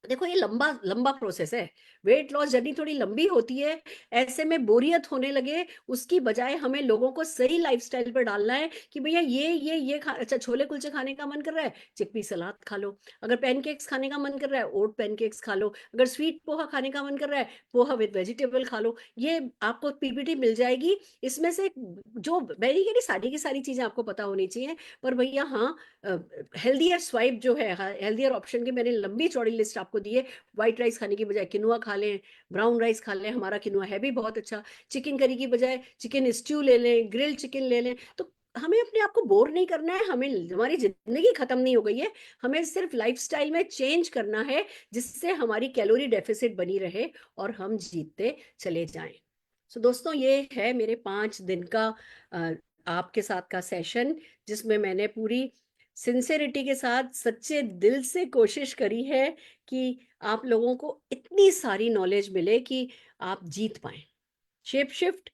देखो ये लंबा लंबा प्रोसेस है, वेट लॉस जर्नी थोड़ी लंबी होती है। ऐसे में बोरियत होने लगे उसकी बजाय हमें लोगों को सही लाइफस्टाइल पर डालना है कि भैया ये अच्छा छोले कुलचे खाने का मन कर रहा है, चिकपी सलाद खा लो। अगर पैनकेक्स खाने का मन कर रहा है, ओट पैनकेक्स खा लो। अगर स्वीट पोहा खाने का मन कर रहा है, पोहा विद वेजिटेबल खा लो। ये आपको पीपीटी मिल जाएगी। इसमें से जो मैंने कह रही सारी की सारी चीजें आपको पता होनी चाहिए, पर भैया हाँ हेल्दियर स्वाइप जो है, हेल्दियर ऑप्शन की मैंने लंबी चौड़ी लिस्ट आपको दी है। व्हाइट राइस खाने की बजाय किनुआ खा लें, ब्राउन राइस खा लें, हमारा किनुआ है भी बहुत अच्छा। चिकन करी की बजाय चिकन स्ट्यू ले लें, ग्रिल चिकन ले लें। तो हमें अपने आप को बोर नहीं करना है, हमें हमारी जिंदगी खत्म नहीं हो गई है, हमें सिर्फ लाइफस्टाइल में चेंज करना है जिससे हमारी कैलोरी डेफिसिट बनी रहे और हम जीतते चले जाएं। सो दोस्तों ये है मेरे 5 दिन का आपके साथ का सेशन, जिसमें मैंने पूरी सिंसेरिटी के साथ सच्चे दिल से कोशिश करी है कि आप लोगों को इतनी सारी नॉलेज मिले कि आप जीत पाए। शेप शिफ्ट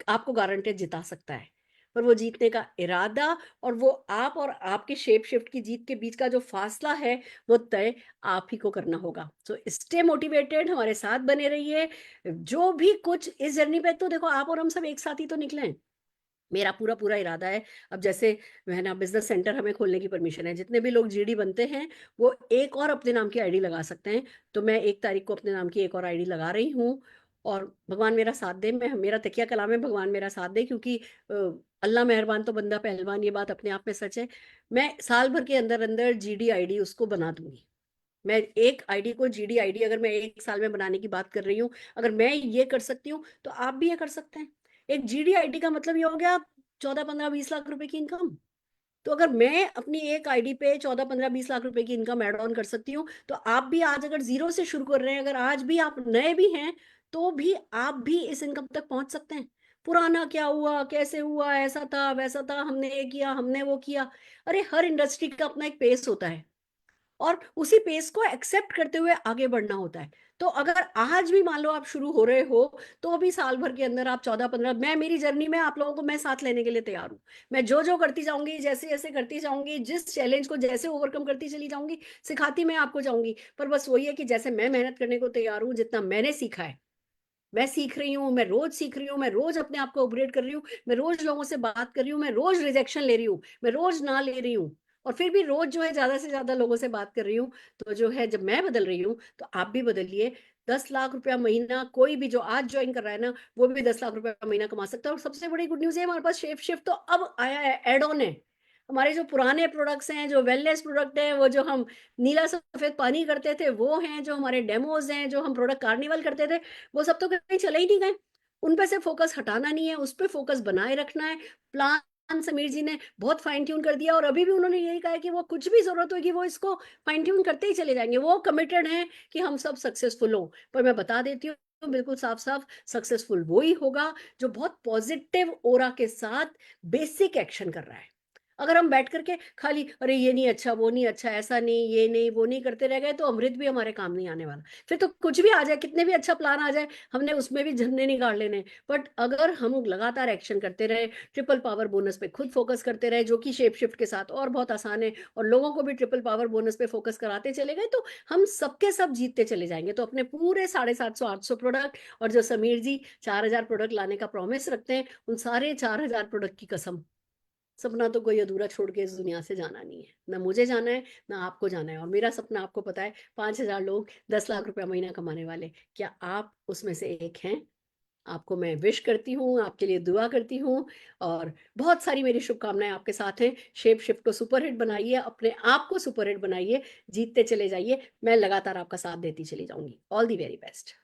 आपको गारंटेड जिता सकता है, पर वो जीतने का इरादा और वो आप और आपके शेप शिफ्ट की जीत के बीच का जो फासला है वो तय आप ही को करना होगा। सो स्टे मोटिवेटेड, हमारे साथ बने रहिए। जो भी कुछ इस जर्नी पे, तो देखो आप और हम सब एक साथ ही तो निकले हैं। मेरा पूरा पूरा इरादा है, अब जैसे है ना बिजनेस सेंटर हमें खोलने की परमिशन है, जितने भी लोग जीडी बनते हैं वो एक और अपने नाम की आईडी लगा सकते हैं। तो मैं 1 तारीख को अपने नाम की एक और आईडी लगा रही हूँ। और भगवान मेरा साथ दे, मैं मेरा तकिया कलाम है भगवान मेरा साथ दे, क्योंकि अल्लाह मेहरबान तो बंदा पहलवान, ये बात अपने आप में सच है। मैं साल भर के अंदर अंदर जीडी आईडी उसको बना दूंगी। मैं एक आईडी को जीडी आईडी अगर मैं 1 साल में बनाने की बात कर रही हूँ, अगर मैं ये कर सकती हूँ तो आप भी ये कर सकते हैं। एक जीडी आईडी का मतलब ये हो गया 14-15-20 लाख रुपए की इनकम। तो अगर मैं अपनी एक आईडी पे 14-15-20 लाख रुपए की इनकम ऐड ऑन कर सकती हूँ, तो आप भी आज अगर जीरो से शुरू कर रहे हैं, अगर आज भी आप नए भी हैं, तो भी आप भी इस इनकम तक पहुंच सकते हैं। पुराना क्या हुआ, कैसे हुआ, ऐसा था वैसा था, हमने ये किया, हमने वो किया। अरे हर इंडस्ट्री का अपना एक पेस होता है और उसी पेस को एक्सेप्ट करते हुए आगे बढ़ना होता है। तो अगर आज भी मान लो आप शुरू हो रहे हो, तो अभी साल भर के अंदर आप 14-15, मैं मेरी जर्नी में आप लोगों को मैं साथ लेने के लिए तैयार हूँ। मैं जो जो करती जाऊंगी, जैसे जैसे करती जाऊंगी, जिस चैलेंज को जैसे ओवरकम करती चली जाऊंगी, सिखाती मैं आपको जाऊंगी। पर बस वही है कि जैसे मैं मेहनत करने को तैयार हूँ, जितना मैंने सीखा है मैं सीख रही हूँ, मैं रोज सीख रही हूँ, मैं रोज अपने आप को अपग्रेड कर रही हूँ, मैं रोज लोगों से बात कर रही हूँ, मैं रोज रिजेक्शन ले रही हूँ, मैं रोज ना ले रही हूँ, और फिर भी रोज जो है ज्यादा से ज्यादा लोगों से बात कर रही हूँ। तो जो है जब मैं बदल रही हूँ तो आप भी बदलिए। 10 लाख रुपया महीना कोई भी जो आज ज्वाइन कर रहा है ना, वो भी 10 लाख रुपया महीना कमा सकता है। और सबसे बड़ी गुड न्यूज है, हमारे पास शेप शिफ्ट तो अब आया है, एड ऑन है। हमारे जो पुराने प्रोडक्ट्स हैं, जो वेलनेस प्रोडक्ट है, वो जो हम नीला सफेद पानी करते थे वो हैं, जो हमारे डेमोज हैं, जो हम प्रोडक्ट कार्निवल करते थे, वो सब तो कहीं चले ही नहीं गए। उन पे से फोकस हटाना नहीं है, उस पे फोकस बनाए रखना है। प्लान समीर जी ने बहुत फाइन ट्यून कर दिया और अभी भी उन्होंने यही कहा है कि वो कुछ भी जरूरत होगी वो इसको फाइन ट्यून करते ही चले जाएंगे। वो कमिटेड हैं कि हम सब सक्सेसफुल हों। पर मैं बता देती हूँ बिल्कुल साफ साफ, सक्सेसफुल वो ही होगा जो बहुत पॉजिटिव ओरा के साथ बेसिक एक्शन कर रहा है। अगर हम बैठ करके खाली अरे ये नहीं अच्छा, वो नहीं अच्छा, ऐसा नहीं, ये नहीं, वो नहीं करते रह गए तो अमृत भी हमारे काम नहीं आने वाला। फिर तो कुछ भी आ जाए, कितने भी अच्छा प्लान आ जाए, हमने उसमें भी झन्ने निकाल लेने। बट अगर हम लगातार एक्शन करते रहे, ट्रिपल पावर बोनस पे खुद फोकस करते रहे, जो कि शेप शिफ्ट के साथ और बहुत आसान है, और लोगों को भी ट्रिपल पावर बोनस पे फोकस कराते चले गए, तो हम सबके सब जीतते चले जाएंगे। तो अपने पूरे 750-800 प्रोडक्ट, और जो समीर जी 4000 प्रोडक्ट लाने का प्रॉमिस रखते हैं, उन सारे 4000 प्रोडक्ट की कसम, सपना तो कोई अधूरा छोड़ के इस दुनिया से जाना नहीं है। ना मुझे जाना है, ना आपको जाना है। और मेरा सपना आपको पता है, 5000 लोग 10 लाख रुपया महीना कमाने वाले। क्या आप उसमें से एक हैं? आपको मैं विश करती हूँ, आपके लिए दुआ करती हूँ, और बहुत सारी मेरी शुभकामनाएं आपके साथ हैं। शेप शिफ्ट को सुपरहिट बनाइए, अपने आप को सुपरहिट बनाइए, जीतते चले जाइए। मैं लगातार आपका साथ देती चली जाऊंगी। All the very best.